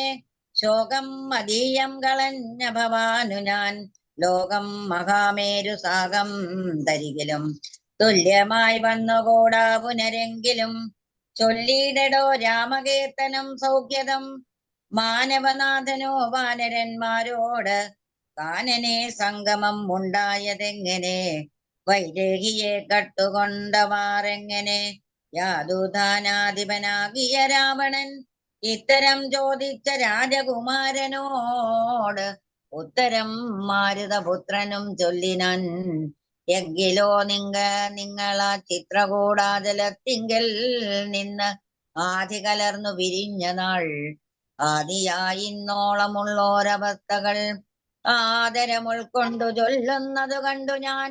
I: ശോകം മതീയം കളഞ്ഞ ഭവാനു ഞാൻ ലോകം മഹാമേരു സാഗം തരികിലും തുല്യമായി വന്നുകൂടാ പുനരെങ്കിലും. ചൊല്ലിയിടോ രാമകീർത്തനം സൗഖ്യതം മാനവനാഥനോ വാനരന്മാരോട്. കാനനെ സംഗമം ഉണ്ടായതെങ്ങനെ വൈദേഹിയെ കട്ടുകൊണ്ടവാറെങ്ങനെ. യാതുധാനാധിപനാകിയ രാവണൻ ഇത്തരം ചോദിച്ച രാജകുമാരനോട് ഉത്തരം മാരുതപുത്രനും ചൊല്ലിനാൻ. എങ്കിലോ നിങ്ങളാ ചിത്രകൂടാചലത്തിങ്കൽ നിന്ന് ആദി കലർന്നു വിരിഞ്ഞ നാൾ ആദിയായി ഇന്നോളമുള്ളോരവസ്ഥകൾ ആദരം ഉൾക്കൊണ്ടു ചൊല്ലുന്നതു കണ്ടു ഞാൻ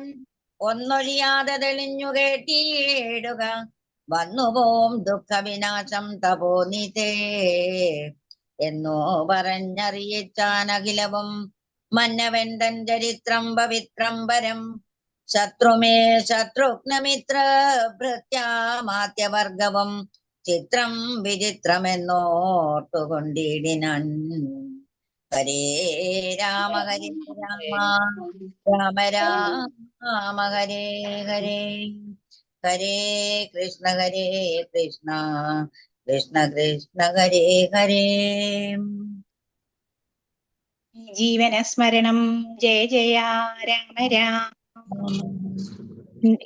I: ഒന്നൊഴിയാതെ തെളിഞ്ഞു കേട്ടിടുക. വന്നുപോം ദുഃഖവിനാശം തപോനിതേ എന്നോ പറഞ്ഞറിയിച്ചാനഖിലവും. മന്നവൻ തൻ ചരിത്രം പവിത്രം പരം ശത്രുമേ ശത്രുഘ്നമിത്ര ഭൃത്യാമാത്യവർഗവും ചിത്രം വിചിത്രമെന്നോർത്തുകൊണ്ടിടിനാൻ. ഹരേ രാമ ഹരേ രാമ രാമ രാമ ഹരേ ഹരേ, ഹരേ കൃഷ്ണ കൃഷ്ണ കൃഷ്ണ ഹരേ ഹരേ.
B: ജീവനസ്മരണം ജയ ജയ രാമ രാമ.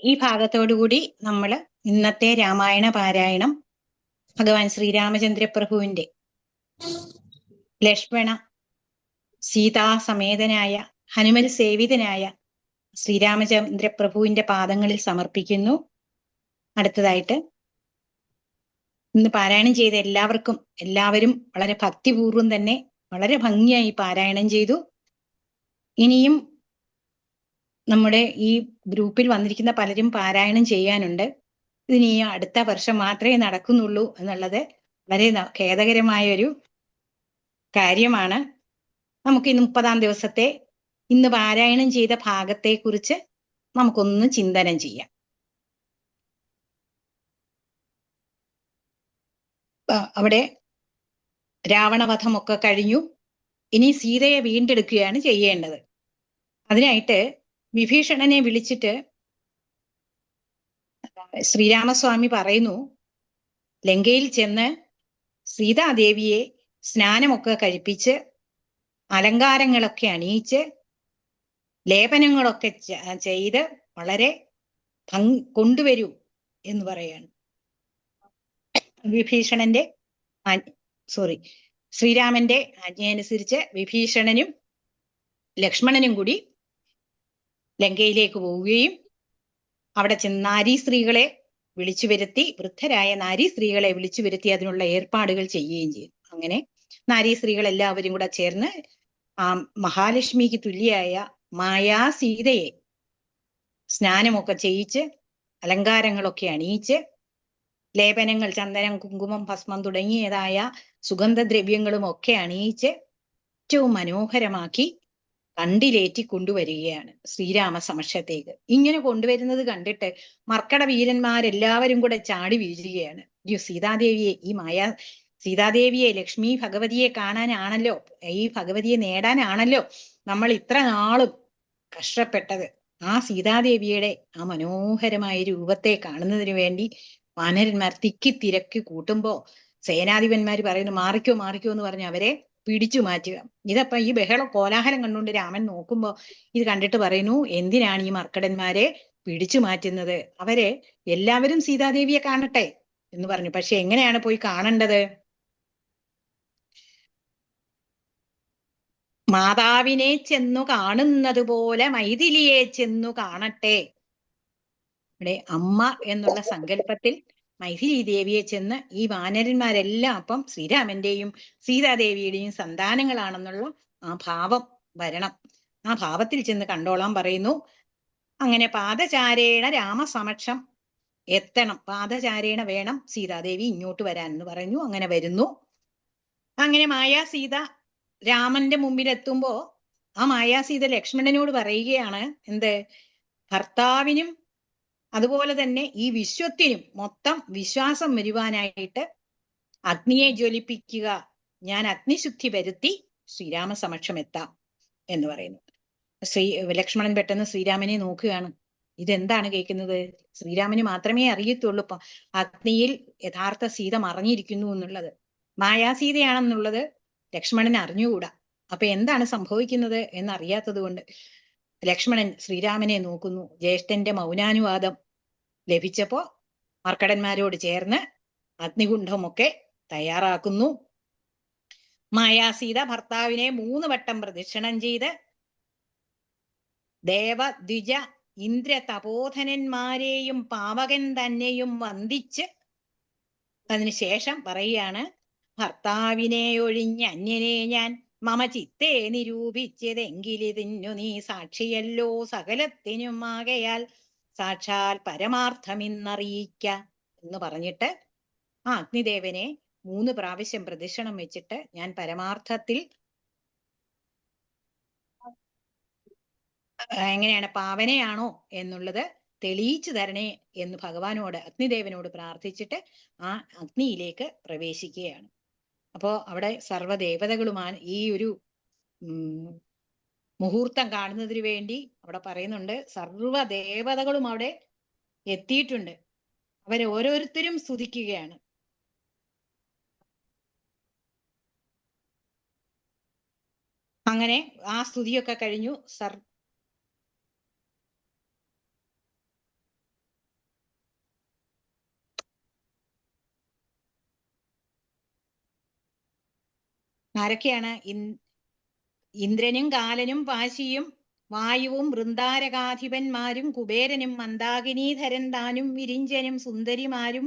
B: ഈ ഭാഗത്തോടുകൂടി നമ്മൾ ഇന്നത്തെ രാമായണ പാരായണം ഭഗവാൻ ശ്രീരാമചന്ദ്രപ്രഭുവിന്റെ ലക്ഷ്മണ സീതാസമേതനായ ഹനുമൽ സേവിതനായ ശ്രീരാമചന്ദ്രപ്രഭുവിന്റെ പാദങ്ങളിൽ സമർപ്പിക്കുന്നു. അടുത്തതായിട്ട് ഇന്ന് പാരായണം ചെയ്ത എല്ലാവരും വളരെ ഭക്തിപൂർവം തന്നെ വളരെ ഭംഗിയായി പാരായണം ചെയ്തു. ഇനിയും നമ്മുടെ ഈ ഗ്രൂപ്പിൽ വന്നിരിക്കുന്ന പലരും പാരായണം ചെയ്യാനുണ്ട്. ഇതിനി അടുത്ത വർഷം മാത്രമേ നടക്കുന്നുള്ളൂ എന്നുള്ളത് വളരെ ഖേദകരമായ ഒരു കാര്യമാണ്. നമുക്ക് ഇന്ന് 30-ാം ദിവസത്തെ ഇന്ന് പാരായണം ചെയ്ത ഭാഗത്തെക്കുറിച്ച് നമുക്കൊന്ന് ചിന്തനം ചെയ്യാം. അവിടെ രാവണവധമൊക്കെ കഴിഞ്ഞു. ഇനി സീതയെ വീണ്ടെടുക്കുകയാണ് ചെയ്യേണ്ടത്. അതിനായിട്ട് വിഭീഷണനെ വിളിച്ചിട്ട് ശ്രീരാമസ്വാമി പറയുന്നു, ലങ്കയിൽ ചെന്ന് സീതാദേവിയെ സ്നാനമൊക്കെ കഴിപ്പിച്ച് അലങ്കാരങ്ങളൊക്കെ അണിയിച്ച് ലേപനങ്ങളൊക്കെ ചെയ്ത് വളരെ കൊണ്ടുവരൂ എന്ന് പറയാണ്. ശ്രീരാമന്റെ ആജ്ഞയനുസരിച്ച് വിഭീഷണനും ലക്ഷ്മണനും കൂടി ലങ്കയിലേക്ക് പോവുകയും അവിടെ ചെന്ന് നാരീസ്ത്രീകളെ വിളിച്ചു വരുത്തി, വൃദ്ധരായ നാരീസ്ത്രീകളെ വിളിച്ചു വരുത്തി അതിനുള്ള ഏർപ്പാടുകൾ ചെയ്യുകയും ചെയ്തു. അങ്ങനെ നാരീസ്ത്രീകൾ എല്ലാവരും കൂടെ ചേർന്ന് ആ മഹാലക്ഷ്മിക്ക് തുല്യായ മായാ സീതയെ സ്നാനമൊക്കെ ചെയ്യിച്ച് അലങ്കാരങ്ങളൊക്കെ അണിയിച്ച് ലേപനങ്ങൾ, ചന്ദനം, കുങ്കുമം, ഭസ്മം തുടങ്ങിയതായ സുഗന്ധദ്രവ്യങ്ങളും ഒക്കെ അണിയിച്ച് ഏറ്റവും മനോഹരമാക്കി കണ്ടിലേറ്റി കൊണ്ടുവരികയാണ് ശ്രീരാമ സമക്ഷത്തേക്ക്. ഇങ്ങനെ കൊണ്ടുവരുന്നത് കണ്ടിട്ട് മർക്കട വീരന്മാരെല്ലാവരും കൂടെ ചാടി വീഴുകയാണ്. സീതാദേവിയെ സീതാദേവിയെ ലക്ഷ്മി ഭഗവതിയെ കാണാനാണല്ലോ, ഈ ഭഗവതിയെ നേടാനാണല്ലോ നമ്മൾ ഇത്ര നാളും കഷ്ടപ്പെട്ടത്. ആ സീതാദേവിയുടെ ആ മനോഹരമായ രൂപത്തെ കാണുന്നതിന് വേണ്ടി വാനരന്മാർ തിരക്കി കൂട്ടുമ്പോ സേനാധിപന്മാർ പറയുന്നു, മാറിക്കോ മാറിക്കോ എന്ന് പറഞ്ഞ് അവരെ പിടിച്ചു മാറ്റുക. ഇതപ്പം ഈ കോലാഹലം കണ്ടുകൊണ്ട് രാമൻ നോക്കുമ്പോ ഇത് കണ്ടിട്ട് പറയുന്നു, എന്തിനാണ് ഈ മർക്കടന്മാരെ പിടിച്ചു മാറ്റുന്നത്? അവരെ എല്ലാവരും സീതാദേവിയെ കാണട്ടെ എന്ന് പറഞ്ഞു. പക്ഷെ എങ്ങനെയാണ് പോയി കാണേണ്ടത്? മാതാവിനെ ചെന്നു കാണുന്നത് പോലെ മൈഥിലിയെ ചെന്നു കാണട്ടെ. ഇവിടെ അമ്മ എന്നുള്ള സങ്കല്പത്തിൽ മൈഥിലി ദേവിയെ ചെന്ന് ഈ വാനരന്മാരെല്ലാം അപ്പം ശ്രീരാമന്റെയും സീതാദേവിയുടെയും സന്താനങ്ങളാണെന്നുള്ള ആ ഭാവം വരണം. ആ ഭാവത്തിൽ ചെന്ന് കണ്ടോളാൻ പറയുന്നു. അങ്ങനെ പാദചാരേണ രാമസമക്ഷം എത്തണം. പാദചാരേണ വേണം സീതാദേവി ഇങ്ങോട്ട് വരാൻ എന്ന് പറഞ്ഞു. അങ്ങനെ വരുന്നു. അങ്ങനെ മായാസീത രാമന്റെ മുമ്പിൽ എത്തുമ്പോ ആ മായാസീത ലക്ഷ്മണനോട് പറയുകയാണ്, എന്ത്? ഭർത്താവിനും അതുപോലെ തന്നെ ഈ വിശ്വത്തിനും മൊത്തം വിശ്വാസം വരുവാനായിട്ട് അഗ്നിയെ ജ്വലിപ്പിക്കുക, ഞാൻ അഗ്നിശുദ്ധി വരുത്തി ശ്രീരാമ സമക്ഷം എത്താം എന്ന് പറയുന്നു. ലക്ഷ്മണൻ പെട്ടെന്ന് ശ്രീരാമനെ നോക്കുകയാണ്. ഇതെന്താണ് കേൾക്കുന്നത്? ശ്രീരാമന് മാത്രമേ അറിയത്തുള്ളൂ ഇപ്പൊ അഗ്നിയിൽ യഥാർത്ഥ സീത മറഞ്ഞിരിക്കുന്നു എന്നുള്ളത്. മായാസീതയാണെന്നുള്ളത് ലക്ഷ്മണൻ അറിഞ്ഞുകൂടാ. അപ്പൊ എന്താണ് സംഭവിക്കുന്നത് എന്നറിയാത്തത് കൊണ്ട് ലക്ഷ്മണൻ ശ്രീരാമനെ നോക്കുന്നു. ജ്യേഷ്ഠന്റെ മൗനാനുവാദം ലഭിച്ചപ്പോ മർക്കടന്മാരോട് ചേർന്ന് അഗ്നികുണ്ഠമൊക്കെ തയ്യാറാക്കുന്നു. മായാസീത ഭർത്താവിനെ 3 വട്ടം പ്രദക്ഷിണം ചെയ്ത് ദേവ ദ്വിജ ഇന്ദ്ര തപോധനന്മാരെയും പാവകൻ തന്നെയും വന്ദിച്ച് അതിനുശേഷം പറയുകയാണ്, ഭർത്താവിനെ ഒഴിഞ്ഞ് അന്യനെ ഞാൻ മമ ചിത്തേ നിരൂപിച്ചതെങ്കിലിതിന്നു നീ സാക്ഷിയല്ലോ സകലത്തിനും ആകയാൽ സാക്ഷാൽ പരമാർത്ഥമിന്നറിയിക്ക എന്ന് പറഞ്ഞിട്ട് ആ അഗ്നിദേവനെ 3 പ്രാവശ്യം പ്രദക്ഷിണം വെച്ചിട്ട് ഞാൻ പരമാർത്ഥത്തിൽ എങ്ങനെയാണ് പാവനയാണോ എന്നുള്ളത് തെളിയിച്ചു തരണേ എന്ന് ഭഗവാനോട്, അഗ്നിദേവനോട് പ്രാർത്ഥിച്ചിട്ട് ആ അഗ്നിയിലേക്ക് പ്രവേശിക്കുകയാണ്. അപ്പോ അവിടെ സർവ്വദേവതകളുമാണ് ഈ ഒരു മുഹൂർത്തം കാണുന്നതിന് വേണ്ടി അവിടെ പറയുന്നുണ്ട്. സർവ്വദേവതകളും അവിടെ എത്തിയിട്ടുണ്ട്. അവരെ ഓരോരുത്തരും സ്തുതിക്കുകയാണ്. അങ്ങനെ ആ സ്തുതിയൊക്കെ കഴിഞ്ഞു. ആരൊക്കെയാണ്? ഇന്ദ്രനും കാലനും പാശിയും വായുവും വൃന്ദാരകാധിപന്മാരും കുബേരനും മന്ദാകിനീധരൻ താനും വിരിഞ്ചനും സുന്ദരിമാരും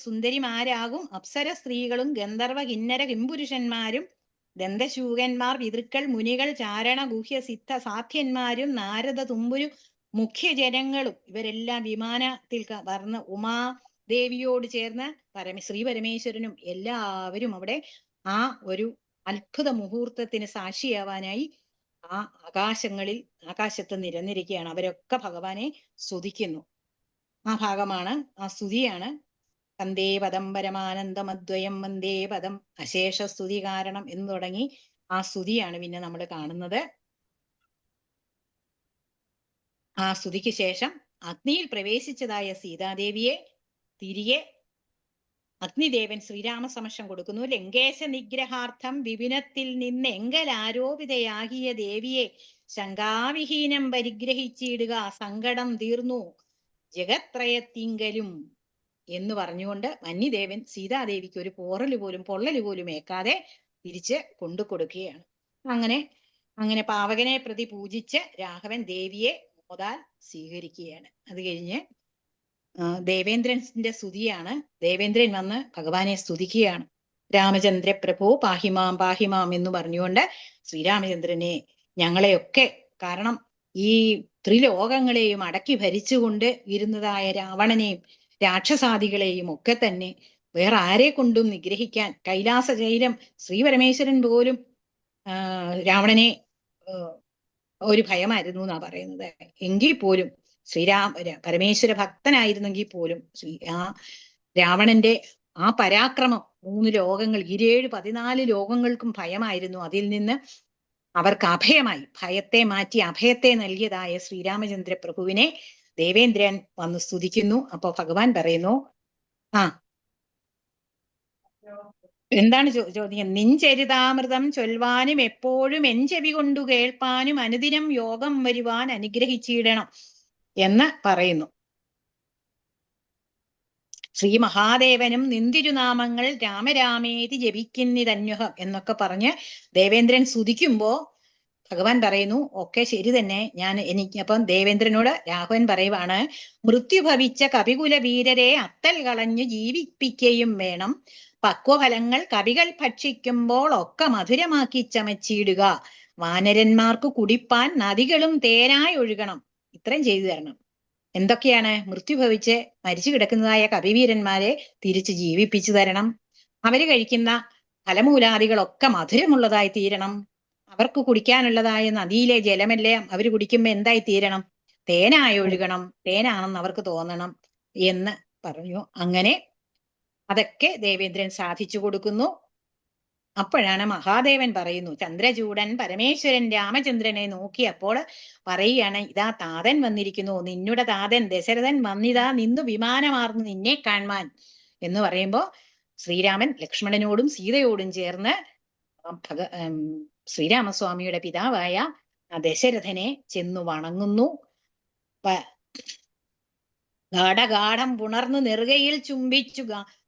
B: സുന്ദരിമാരാകും അപ്സര സ്ത്രീകളും ഗന്ധർവ കിന്നര കിംപുരുഷന്മാരും ദന്തശൂകന്മാർ പിതൃക്കൾ മുനികൾ ചാരണ ഗുഹ്യ സിദ്ധ സാധ്യന്മാരും നാരദ തുമ്പുരു മുഖ്യജനങ്ങളും ഇവരെല്ലാം വിമാനത്തിൽ വർണ്ണ ഉമാദേവിയോട് ചേർന്ന് ശ്രീ പരമേശ്വരനും എല്ലാവരും അവിടെ ആ ഒരു അത്ഭുത മുഹൂർത്തത്തിന് സാക്ഷിയാവാനായി ആ ആകാശത്ത് നിരന്നിരിക്കുകയാണ്. അവരൊക്കെ ഭഗവാനെ സ്തുതിക്കുന്നു. ആ ഭാഗമാണ്, ആ സ്തുതിയാണ്. വന്ദേ പദം പരമാനന്ദമദ്വയം വന്ദേ പദം അശേഷ സ്തുതി കാരണം എന്ന് തുടങ്ങി ആ സ്തുതിയാണ് പിന്നെ നമ്മൾ കാണുന്നത്. ആ സ്തുതിക്ക് ശേഷം അഗ്നിയിൽ പ്രവേശിച്ചതായ സീതാദേവിയെ തിരികെ അഗ്നിദേവൻ ശ്രീരാമസമക്ഷം കൊടുക്കുന്നു. ലങ്കേശ നിഗ്രഹാർത്ഥം വിപിനത്തിൽ നിന്ന് എങ്കലാരോപിതയാകിയ ദേവിയെ ശങ്കാവിഹീനം പരിഗ്രഹിച്ചിടുക, സങ്കടം തീർന്നു ജഗത്രയത്തിങ്കലും എന്ന് പറഞ്ഞുകൊണ്ട് വന്യദേവൻ സീതാദേവിക്ക് ഒരു പൊള്ളല് പോലും ഏക്കാതെ തിരിച്ച് കൊണ്ടു കൊടുക്കുകയാണ്. അങ്ങനെ പാവകനെ പ്രതി പൂജിച്ച് രാഘവൻ ദേവിയെ മോദാൽ സ്വീകരിക്കുകയാണ്. അത് കഴിഞ്ഞ് ദേവേന്ദ്രന്റെ സ്തുതിയാണ്. ദേവേന്ദ്രൻ വന്ന് ഭഗവാനെ സ്തുതിക്കുകയാണ്. രാമചന്ദ്ര പ്രഭു പാഹിമാം പാഹിമാം എന്ന് പറഞ്ഞുകൊണ്ട് ശ്രീരാമചന്ദ്രനെ ഞങ്ങളെയൊക്കെ, കാരണം ഈ ത്രിലോകങ്ങളെയും അടക്കി ഭരിച്ചുകൊണ്ട് ഇരുന്നതായ രാവണനെയും രാക്ഷസാദികളെയും ഒക്കെ തന്നെ വേറെ ആരെ കൊണ്ടും നിഗ്രഹിക്കാൻ കൈലാസശൈലം ശ്രീപരമേശ്വരൻ പോലും രാവണനെ ഒരു ഭയമായിരുന്നു എന്നാ പറയുന്നത്. എങ്കിൽ പോലും പരമേശ്വര ഭക്തനായിരുന്നെങ്കിൽ പോലും ആ രാവണന്റെ ആ പരാക്രമം 3 ലോകങ്ങൾ 14 ലോകങ്ങൾക്കും ഭയമായിരുന്നു. അതിൽ നിന്ന് അവർക്ക് അഭയമായി, ഭയത്തെ മാറ്റി അഭയത്തെ നൽകിയതായ ശ്രീരാമചന്ദ്ര പ്രഭുവിനെ ദേവേന്ദ്രൻ വന്ന് സ്തുതിക്കുന്നു. അപ്പൊ ഭഗവാൻ പറയുന്നു, എന്താണ് ചോദ്യം? നിൻചരിതാമൃതം ചൊൽവാനും എപ്പോഴും എൻ ചെവി കൊണ്ടു കേൾപ്പാനും അനുദിനം യോഗം വരുവാൻ അനുഗ്രഹിച്ചിടണം എന്ന് പറയുന്നു. ശ്രീ മഹാദേവനും നിന്തിരുനാമങ്ങൾ രാമരാമേതി ജപിക്കുന്നിതന്വഹം എന്നൊക്കെ പറഞ്ഞ് ദേവേന്ദ്രൻ സ്തുതിക്കുമ്പോ ഭഗവാൻ പറയുന്നു, ഒക്കെ ശരി തന്നെ, അപ്പം ദേവേന്ദ്രനോട് രാഘവൻ പറയുവാണ്, മൃത്യു ഭവിച്ച കപികുല വീരരെ അത്തൽ കളഞ്ഞു ജീവിപ്പിക്കുകയും വേണം, പക്വഫലങ്ങൾ കവികൾ ഭക്ഷിക്കുമ്പോൾ ഒക്കെ മധുരമാക്കി ചമച്ചിടുക, വാനരന്മാർക്ക് കുടിപ്പാൻ നദികളും തേനായി ഒഴുകണം. ഇത്രയും ചെയ്തു തരണം. എന്തൊക്കെയാണ്? മൃത്യു ഭവിച്ച് മരിച്ചു കിടക്കുന്നതായ കവിവീരന്മാരെ തിരിച്ച് ജീവിപ്പിച്ചു തരണം. അവര് കഴിക്കുന്ന ഫലമൂലാദികളൊക്കെ മധുരമുള്ളതായി തീരണം. അവർക്ക് കുടിക്കാനുള്ളതായ നദിയിലെ ജലമെല്ലാം അവർ കുടിക്കുമ്പോ എന്തായി തീരണം? തേനായി ഒഴുകണം, തേനാണെന്ന് അവർക്ക് തോന്നണം എന്ന് പറഞ്ഞു. അങ്ങനെ അതൊക്കെ ദേവേന്ദ്രൻ സാധിച്ചു കൊടുക്കുന്നു. അപ്പോഴാണ് മഹാദേവൻ പറയുന്നു, ചന്ദ്രചൂടൻ പരമേശ്വരൻ രാമചന്ദ്രനെ നോക്കിയപ്പോൾ പറയുകയാണ്, ഇതാ താതൻ വന്നിരിക്കുന്നു, നിന്നുടെ താതൻ ദശരഥൻ വന്നിതാ നിന്നു വിമാനമാർന്നു നിന്നെ കാണുവാൻ എന്ന് പറയുമ്പോ ശ്രീരാമൻ ലക്ഷ്മണനോടും സീതയോടും ചേർന്ന് ശ്രീരാമസ്വാമിയുടെ പിതാവായ ദശരഥനെ ചെന്നു വണങ്ങുന്നു. ഗാഠഗാഠം പുണർന്നു നെറുകയിൽ ചുംബിച്ചു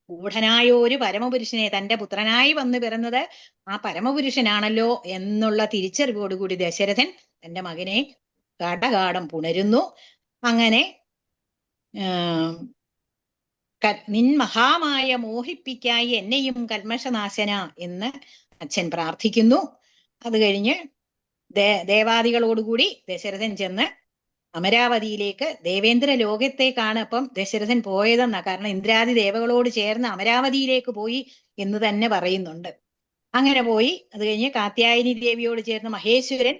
B: ഗൂഢനായ ഒരു പരമപുരുഷനെ, തന്റെ പുത്രനായി വന്നു പിറന്നത് ആ പരമപുരുഷനാണല്ലോ എന്നുള്ള തിരിച്ചറിവോടുകൂടി ദശരഥൻ തന്റെ മകനെ ഗാഠഗാഠം പുണരുന്നു. അങ്ങനെ നിൻ മഹാമായ മോഹിപ്പിക്കായി എന്നെയും കൽമഷനാശന എന്ന് അച്ഛൻ പ്രാർത്ഥിക്കുന്നു. അത് കഴിഞ്ഞ് ദേവാദികളോടുകൂടി ദശരഥൻ ചെന്ന് അമരാവതിയിലേക്ക്, ദേവേന്ദ്ര ലോകത്തേക്കാണ് അപ്പം ദശരഥൻ പോയതെന്ന, കാരണം ഇന്ദ്രാദി ദേവകളോട് ചേർന്ന് അമരാവതിയിലേക്ക് പോയി എന്ന് തന്നെ പറയുന്നുണ്ട്. അങ്ങനെ പോയി. അത് കഴിഞ്ഞ് കാത്യായനി ദേവിയോട് ചേർന്ന് മഹേശ്വരൻ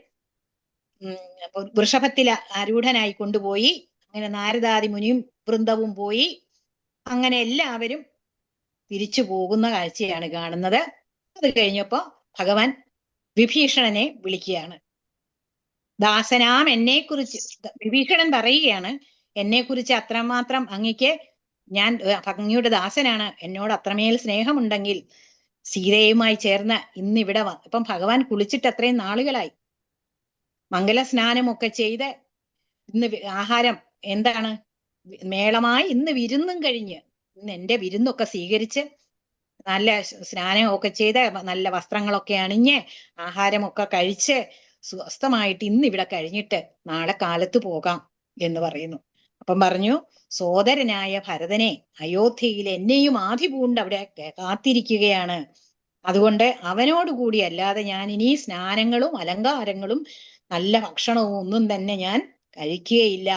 B: വൃഷഭത്തിൽ ആരൂഢനായി കൊണ്ടുപോയി. അങ്ങനെ നാരദാദി മുനിയും വൃന്ദവും പോയി. അങ്ങനെ എല്ലാവരും തിരിച്ചു പോകുന്ന കാഴ്ചയാണ് കാണുന്നത്. അത് കഴിഞ്ഞപ്പോ ഭഗവാൻ വിഭീഷണനെ വിളിക്കുകയാണ്. ദാസനാം എന്നെ കുറിച്ച് വിഭീഷണൻ പറയുകയാണ്, എന്നെ കുറിച്ച് അത്രമാത്രം അങ്ങയ്ക്ക് ഞാൻ അങ്ങയുടെ ദാസനാണ്, എന്നോട് അത്രമേൽ സ്നേഹമുണ്ടെങ്കിൽ സീതയുമായി ചേർന്ന് ഇന്നിവിടെ ഇപ്പം ഭഗവാൻ കുളിച്ചിട്ട് അത്രയും നാളുകളായി, മംഗലസ്നാനമൊക്കെ ചെയ്ത് ഇന്ന് ആഹാരം എന്താണ് മേളമായി ഇന്ന് വിരുന്നും കഴിഞ്ഞ് ഇന്ന് എന്റെ വിരുന്നൊക്കെ സ്വീകരിച്ച് നല്ല സ്നാനമൊക്കെ ചെയ്ത് നല്ല വസ്ത്രങ്ങളൊക്കെ അണിഞ്ഞ് ആഹാരമൊക്കെ കഴിച്ച് സ്വസ്ഥമായിട്ട് ഇന്ന് ഇവിടെ കഴിഞ്ഞിട്ട് നാളെ കാലത്ത് പോകാം എന്ന് പറയുന്നു. അപ്പം പറഞ്ഞു, സോദരനായ ഭരതനെ അയോധ്യയിൽ എന്നെയും ആധിപൂണ്ട് അവിടെ കാത്തിരിക്കുകയാണ്. അതുകൊണ്ട് അവനോടുകൂടി അല്ലാതെ ഞാൻ ഇനി സ്നാനങ്ങളും അലങ്കാരങ്ങളും നല്ല ഭക്ഷണവും ഒന്നും തന്നെ ഞാൻ കഴിക്കുകയില്ല.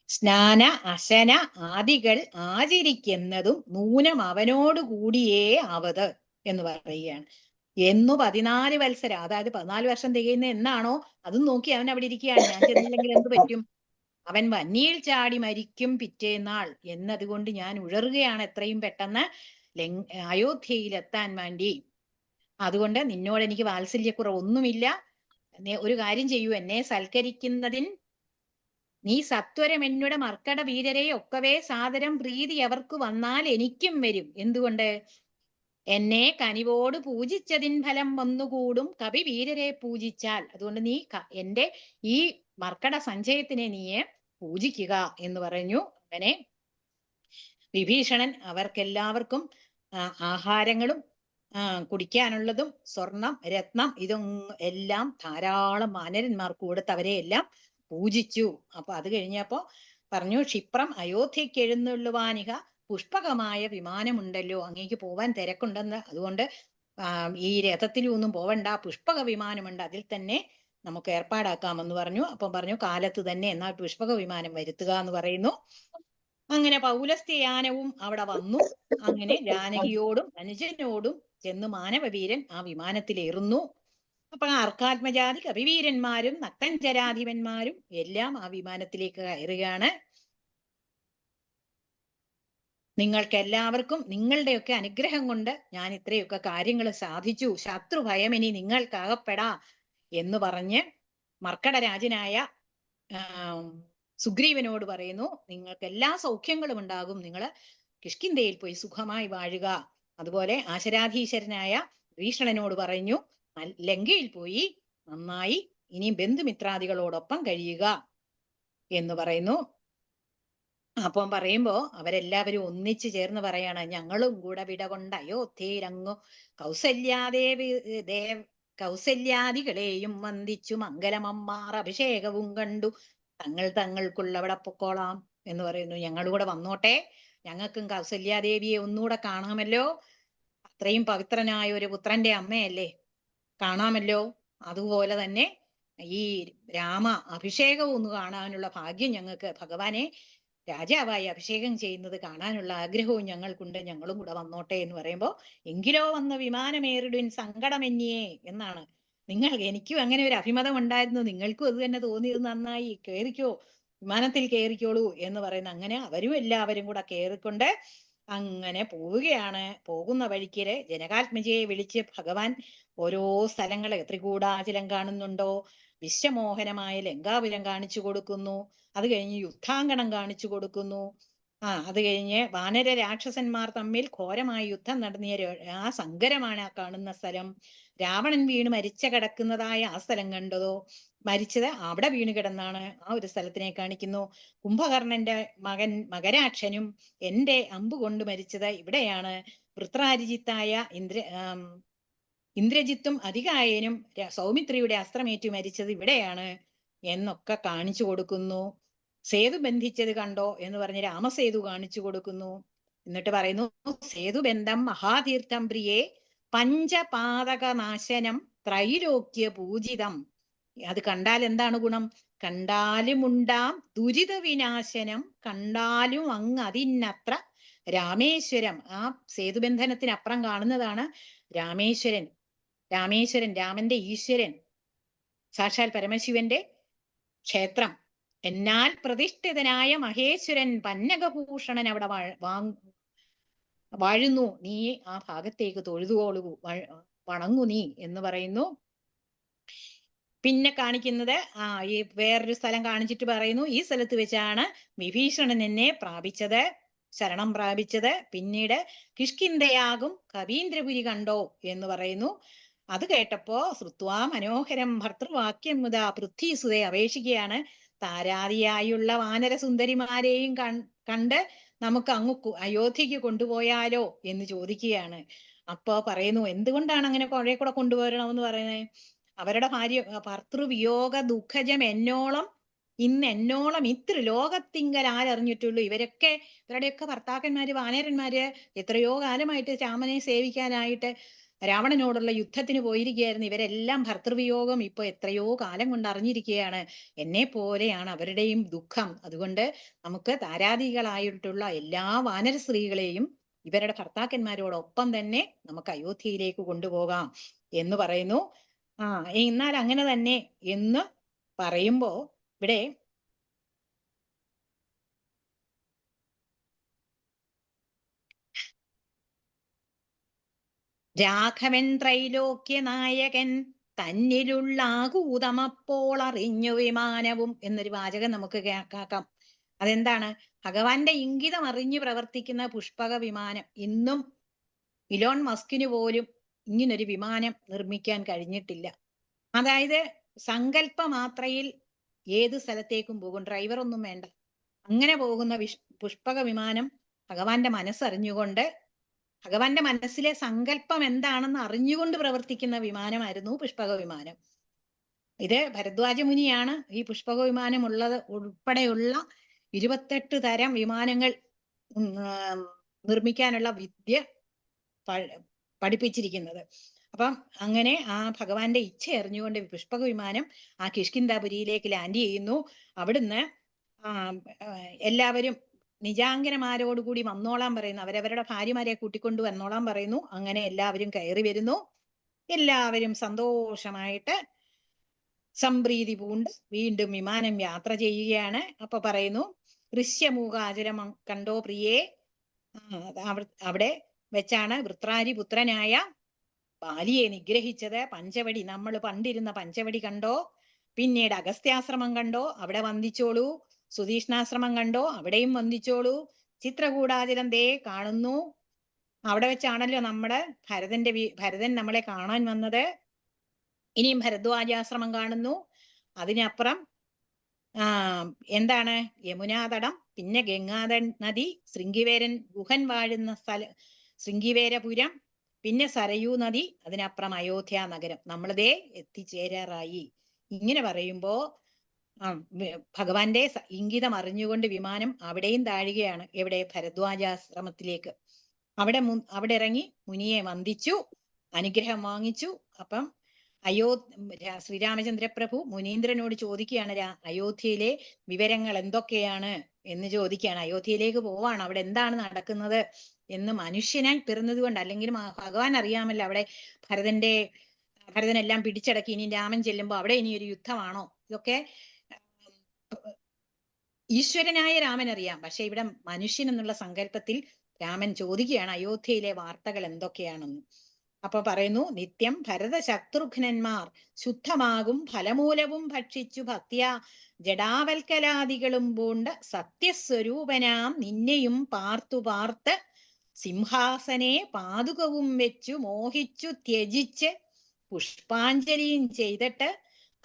B: സ്നാന അശന ആദികൾ ആചരിക്കുന്നതും നൂനം അവനോട് കൂടിയേ ആവത് എന്ന് പറയുകയാണ്. 14 വത്സരം, അതായത് 14 വർഷം തികയുന്ന എന്നാണോ അതും നോക്കി അവൻ അവിടെ ഇരിക്കുകയാണ്. ഞാൻ ചെന്നില്ലെങ്കിൽ എന്ത് പറ്റും? അവൻ വന്നിയിൽ ചാടി മരിക്കും പിറ്റേന്നാൾ എന്നതുകൊണ്ട് ഞാൻ ഉഴറുകയാണ് എത്രയും പെട്ടെന്ന് അയോധ്യയിലെത്താൻ വേണ്ടി. അതുകൊണ്ട് നിന്നോട് എനിക്ക് വാത്സല്യക്കുറവൊന്നുമില്ല. ഒരു കാര്യം ചെയ്യൂ, എന്നെ സൽക്കരിക്കുന്നതിൻ നീ സത്വരം എന്നോട് മർക്കട വീരരെ ഒക്കവേ സാദരം പ്രീതി അവർക്ക് വന്നാൽ എനിക്കും വരും. എന്തുകൊണ്ട്? എന്നെ കനിവോട് പൂജിച്ചതിൻ ഫലം വന്നുകൂടും കവി വീരരെ പൂജിച്ചാൽ. അതുകൊണ്ട് നീ എന്റെ ഈ മർക്കട സഞ്ചയത്തിനെ നീയെ പൂജിക്കുക എന്ന് പറഞ്ഞു. അങ്ങനെ വിഭീഷണൻ അവർക്കെല്ലാവർക്കും ആഹാരങ്ങളും കുടിക്കാനുള്ളതും സ്വർണം രത്നം എല്ലാം ധാരാളം വാനരന്മാർക്ക് കൊടുത്ത് അവരെ എല്ലാം പൂജിച്ചു. അപ്പൊ അത് കഴിഞ്ഞപ്പോ പറഞ്ഞു, ക്ഷിപ്രം അയോധ്യയ്ക്ക് എഴുന്നള്ളുവാനിക പുഷ്പകമായ വിമാനമുണ്ടല്ലോ, അങ്ങേക്ക് പോവാൻ തിരക്കുണ്ടെന്ന്, അതുകൊണ്ട് ഈ രഥത്തിലൊന്നും പോവണ്ട, പുഷ്പക വിമാനമുണ്ട്, അതിൽ തന്നെ നമുക്ക് ഏർപ്പാടാക്കാമെന്ന് പറഞ്ഞു. അപ്പം പറഞ്ഞു, കാലത്ത് തന്നെ എന്നാൽ പുഷ്പക വിമാനം വരുത്തുക എന്ന് പറയുന്നു. അങ്ങനെ പൗലസ്ത്യയാനവും അവിടെ വന്നു. അങ്ങനെ ജാനകിയോടും അനുജനോടും ചെന്ന് മാനവവീരൻ ആ വിമാനത്തിലേറുന്നു. അപ്പൊ അർക്കാത്മജാതി കവിവീരന്മാരും നക്തഞ്ചരാധിപന്മാരും എല്ലാം ആ വിമാനത്തിലേക്ക് കയറുകയാണ്. നിങ്ങൾക്ക് എല്ലാവർക്കും നിങ്ങളുടെയൊക്കെ അനുഗ്രഹം കൊണ്ട് ഞാൻ ഇത്രയൊക്കെ കാര്യങ്ങൾ സാധിച്ചു, ശത്രുഭയം ഇനി നിങ്ങൾക്കകപ്പെടാ എന്ന് പറഞ്ഞ് മർക്കടരാജനായ സുഗ്രീവനോട് പറയുന്നു, നിങ്ങൾക്ക് എല്ലാ സൗഖ്യങ്ങളും ഉണ്ടാകും, നിങ്ങൾ കിഷ്കിന്ധയിൽ പോയി സുഖമായി വാഴുക. അതുപോലെ ആശരാധീശ്വരനായ ഭീഷണനോട് പറഞ്ഞു, ലങ്കയിൽ പോയി നന്നായി ഇനി ബന്ധുമിത്രാദികളോടൊപ്പം കഴിയുക എന്ന് പറയുന്നു. അപ്പം പറയുമ്പോ അവരെല്ലാവരും ഒന്നിച്ചു ചേർന്ന് പറയാണ്, ഞങ്ങളും കൂടെ വിട കൊണ്ട് അയോധ്യയിലങ്ങു കൗസല്യാദികളെയും വന്ദിച്ചു മംഗലമമ്മാർ അഭിഷേകവും കണ്ടു തങ്ങൾക്കുള്ളവിടെ പൊക്കോളാം എന്ന് പറയുന്നു. ഞങ്ങളൂടെ വന്നോട്ടെ, ഞങ്ങൾക്കും കൗസല്യാദേവിയെ ഒന്നുകൂടെ കാണാമല്ലോ, അത്രയും പവിത്രനായ ഒരു പുത്രന്റെ അമ്മയല്ലേ, കാണാമല്ലോ. അതുപോലെ തന്നെ ഈ രാമ അഭിഷേകം ഒന്ന് കാണാനുള്ള ഭാഗ്യം ഞങ്ങൾക്ക്, ഭഗവാനെ രാജാവായി അഭിഷേകം ചെയ്യുന്നത് കാണാനുള്ള ആഗ്രഹവും ഞങ്ങൾക്കുണ്ട്, ഞങ്ങളും കൂടെ വന്നോട്ടെ എന്ന് പറയുമ്പോ, എങ്കിലോ വന്ന വിമാനമേറിടുവിൻ സങ്കടമെന്നിയേ എന്നാണ്. എനിക്കും അങ്ങനെ ഒരു അഭിമതം ഉണ്ടായിരുന്നു, നിങ്ങൾക്കും അത് തന്നെ തോന്നിയത് നന്നായി, കേറിക്കോ, വിമാനത്തിൽ കേറിക്കോളൂ എന്ന് പറയുന്ന. അങ്ങനെ അവരും എല്ലാവരും കൂടെ കേറിക്കൊണ്ട് അങ്ങനെ പോവുകയാണ്. പോകുന്ന വഴിക്ക് ജനകാത്മജയെ വിളിച്ച് ഭഗവാൻ ഓരോ സ്ഥലങ്ങളെ ത്രികൂടാചലം കാണുന്നുണ്ടോ, വിശ്വമോഹനമായ ലങ്കാപുരം കാണിച്ചു കൊടുക്കുന്നു, അത് കഴിഞ്ഞ് യുദ്ധാങ്കണം കാണിച്ചു കൊടുക്കുന്നു. അത് കഴിഞ്ഞ് വാനര രാക്ഷസന്മാർ തമ്മിൽ ഘോരമായ യുദ്ധം നടന്നിയ ആ സങ്കരമാണ് ആ കാണുന്ന സ്ഥലം. രാവണൻ വീണ് മരിച്ച കിടക്കുന്നതായ ആ സ്ഥലം കണ്ടതോ, മരിച്ചത് അവിടെ വീണ് കിടന്നാണ്, ആ ഒരു സ്ഥലത്തിനെ കാണിക്കുന്നു. കുംഭകർണന്റെ മകൻ മകരാക്ഷനും എന്റെ അമ്പ് കൊണ്ട് മരിച്ചത് ഇവിടെയാണ്. വൃത്രാജിത്തായ ഇന്ദ്രജിത്തും അധികായനും സൗമിത്രിയുടെ അസ്ത്രമേറ്റു മരിച്ചത് ഇവിടെയാണ് എന്നൊക്കെ കാണിച്ചു കൊടുക്കുന്നു. സേതു ബന്ധിച്ചത് കണ്ടോ എന്ന് പറഞ്ഞ് രാമസേതു കാണിച്ചു കൊടുക്കുന്നു. എന്നിട്ട് പറയുന്നു, സേതുബന്ധം മഹാതീർത്ഥം പ്രിയേ പഞ്ചപാതകനാശനം ത്രൈലോക്യ പൂജിതം. അത് കണ്ടാൽ എന്താണ് ഗുണം? കണ്ടാലുമുണ്ടാം ദുരിത വിനാശനം, കണ്ടാലും അങ്ങ് അതിനത്ര രാമേശ്വരം. ആ സേതുബന്ധനത്തിനപ്പുറം കാണുന്നതാണ് രാമേശ്വരൻ. രാമേശ്വരൻ, രാമന്റെ ഈശ്വരൻ സാക്ഷാൽ പരമശിവന്റെ ക്ഷേത്രം. എന്നാൽ പ്രതിഷ്ഠിതനായ മഹേശ്വരൻ പന്നകഭൂഷണൻ അവിടെ വാഴുന്നു. നീ ആ ഭാഗത്തേക്ക് തൊഴുതുകൊള്ളു, വണങ്ങു നീ എന്ന് പറയുന്നു. പിന്നെ കാണിക്കുന്നത് ഈ വേറൊരു സ്ഥലം കാണിച്ചിട്ട് പറയുന്നു, ഈ സ്ഥലത്ത് വെച്ചാണ് വിഭീഷണൻ എന്നെ പ്രാപിച്ചത്, ശരണം പ്രാപിച്ചത്. പിന്നീട് കിഷ്കിന്ധയാകും കവീന്ദ്രപുരി കണ്ടോ എന്ന് പറയുന്നു. അത് കേട്ടപ്പോ ശ്രുത്വാ മനോഹരം ഭർത്തൃവാക്യം മുതാ പൃഥ്വീസുതയെ അപേക്ഷിക്കുകയാണ്. താരാദിയായുള്ള വാനര സുന്ദരിമാരെയും കണ്ട് നമുക്ക് അങ്ങ് അയോധ്യക്ക് കൊണ്ടുപോയാലോ എന്ന് ചോദിക്കുകയാണ്. അപ്പോ പറയുന്നു, എന്തുകൊണ്ടാണ് അങ്ങനെ കുറെ കൂടെ കൊണ്ടുപോരണമെന്ന് പറയുന്നത്? അവരുടെ ഭർത്തൃവിയോഗ ദുഃഖജം എന്നോളം ഇത്ര ലോകത്തിങ്കൽ ആരറിഞ്ഞിട്ടുള്ളൂ. ഇവരുടെയൊക്കെ ഭർത്താക്കന്മാര് വാനരന്മാര് എത്രയോ കാലമായിട്ട് രാമനെ സേവിക്കാനായിട്ട് രാവണനോടുള്ള യുദ്ധത്തിന് പോയിരിക്കുകയായിരുന്നു. ഇവരെല്ലാം ഭർത്തൃവിയോഗം ഇപ്പൊ എത്രയോ കാലം കൊണ്ട് അറിഞ്ഞിരിക്കുകയാണ്. എന്നെ പോലെയാണ് അവരുടെയും ദുഃഖം. അതുകൊണ്ട് നമുക്ക് താരാദികളായിട്ടുള്ള എല്ലാ വാനര സ്ത്രീകളെയും ഇവരുടെ ഭർത്താക്കന്മാരോടൊപ്പം തന്നെ നമുക്ക് അയോധ്യയിലേക്ക് കൊണ്ടുപോകാം എന്ന് പറയുന്നു. എന്നാൽ അങ്ങനെ തന്നെ എന്ന് പറയുമ്പോ ഇവിടെ രാഘവൻ ത്രൈലോക്യ നായകൻ തന്നിലുള്ള ആകൂതമപ്പോൾ അറിഞ്ഞു വിമാനവും എന്നൊരു വാചകം നമുക്ക് കേൾക്കാം. അതെന്താണ്? ഭഗവാന്റെ ഇംഗിതം അറിഞ്ഞു പ്രവർത്തിക്കുന്ന പുഷ്പക വിമാനം. ഇന്നും ഇലോൺ മസ്കിന് പോലും ഇങ്ങനൊരു വിമാനം നിർമ്മിക്കാൻ കഴിഞ്ഞിട്ടില്ല. അതായത് സങ്കല്പ മാത്രയിൽ ഏത് സ്ഥലത്തേക്കും പോകും, ഡ്രൈവർ ഒന്നും വേണ്ട. അങ്ങനെ പോകുന്ന പുഷ്പക വിമാനം ഭഗവാന്റെ മനസ്സറിഞ്ഞുകൊണ്ട്, ഭഗവാന്റെ മനസ്സിലെ സങ്കല്പം എന്താണെന്ന് അറിഞ്ഞുകൊണ്ട് പ്രവർത്തിക്കുന്ന വിമാനമായിരുന്നു പുഷ്പക വിമാനം. ഇത് ഭരദ്വാജ മുനിയാണ് ഈ പുഷ്പക വിമാനം ഉൾപ്പെടെയുള്ള 28 തരം വിമാനങ്ങൾ നിർമ്മിക്കാനുള്ള വിദ്യ പഠിപ്പിച്ചിരിക്കുന്നത്. അപ്പം അങ്ങനെ ആ ഭഗവാന്റെ ഇച്ഛ അറിഞ്ഞുകൊണ്ട് പുഷ്പക വിമാനം ആ കിഷ്കിന്ധാപുരിയിലേക്ക് ലാൻഡ് ചെയ്യുന്നു. അവിടുന്ന് എല്ലാവരും നിജാങ്കനമാരോടുകൂടി വന്നോളാൻ പറയുന്നു. അവരവരുടെ ഭാര്യമാരെ കൂട്ടിക്കൊണ്ടു വന്നോളാൻ പറയുന്നു. അങ്ങനെ എല്ലാവരും കയറി വരുന്നു. എല്ലാവരും സന്തോഷമായിട്ട് സംപ്രീതി പൂണ്ട് വീണ്ടും വിമാനം യാത്ര ചെയ്യുകയാണ്. അപ്പൊ പറയുന്നു, ഋഷ്യമൂകാചരം കണ്ടോ പ്രിയേ. അവിടെ വെച്ചാണ് വൃത്രാരി പുത്രനായ ബാലിയെ നിഗ്രഹിച്ചത്. പഞ്ചവടി, നമ്മൾ പണ്ടിരുന്ന പഞ്ചവടി കണ്ടോ. പിന്നീട് അഗസ്ത്യാശ്രമം കണ്ടോ, അവിടെ വന്ദിച്ചോളൂ. സുതീഷ്ണാശ്രമം കണ്ടോ, അവിടെയും വന്ദിച്ചോളൂ. ചിത്രകൂടാചലം ദേ കാണുന്നു. അവിടെ വെച്ചാണല്ലോ ഭരതൻ നമ്മളെ കാണാൻ വന്നത്. ഇനിയും ഭരദ്വാജാശ്രമം കാണുന്നു. അതിനപ്പുറം എന്താണ് യമുനാതടം, പിന്നെ ഗംഗാധര നദി, ശൃംഗിവേരൻ ഗുഹൻ വാഴുന്ന സ്ഥലം ശൃംഗിവേരപുരം, പിന്നെ സരയൂ നദി, അതിനപ്പുറം അയോധ്യ നഗരം. നമ്മളിതേ എത്തിച്ചേരാറായി. ഇങ്ങനെ പറയുമ്പോ ഭഗവാന്റെ ഇംഗിതം അറിഞ്ഞുകൊണ്ട് വിമാനം അവിടെയും താഴുകയാണ്. എവിടെ? ഭരദ്വാജാശ്രമത്തിലേക്ക്. അവിടെ ഇറങ്ങി മുനിയെ വന്ദിച്ചു, അനുഗ്രഹം വാങ്ങിച്ചു. അപ്പം ശ്രീരാമചന്ദ്രപ്രഭു മുനീന്ദ്രനോട് ചോദിക്കുകയാണ്, അയോധ്യയിലെ വിവരങ്ങൾ എന്തൊക്കെയാണ് എന്ന് ചോദിക്കുകയാണ്. അയോധ്യയിലേക്ക് പോവാണ്, അവിടെ എന്താണ് നടക്കുന്നത് എന്ന് മനുഷ്യനായി പിറന്നത് കൊണ്ട്, അല്ലെങ്കിൽ ഭഗവാൻ അറിയാമല്ലോ അവിടെ ഭരതനെല്ലാം പിടിച്ചടക്കി ഇനി രാമൻ ചെല്ലുമ്പോ അവിടെ ഇനി ഒരു യുദ്ധമാണോ? ഇതൊക്കെ ഈശ്വരനായ രാമൻ അറിയാം. പക്ഷെ ഇവിടെ മനുഷ്യൻ എന്നുള്ള സങ്കല്പത്തിൽ രാമൻ ചോദിക്കുകയാണ് അയോധ്യയിലെ വാർത്തകൾ എന്തൊക്കെയാണെന്ന്. അപ്പൊ പറയുന്നു, നിത്യം ഭരത ശത്രുഘ്നന്മാർ ശുദ്ധമാകും ഫലമൂലവും ഭക്ഷിച്ചു ഭക്തിയ ജഡാവൽക്കലാദികളും പൂണ്ട് സത്യസ്വരൂപനാം നിന്നെയും പാർത്ത് സിംഹാസനെ പാതുകവും വെച്ചു മോഹിച്ചു ത്യജിച്ച് പുഷ്പാഞ്ജലിയും ചെയ്തിട്ട്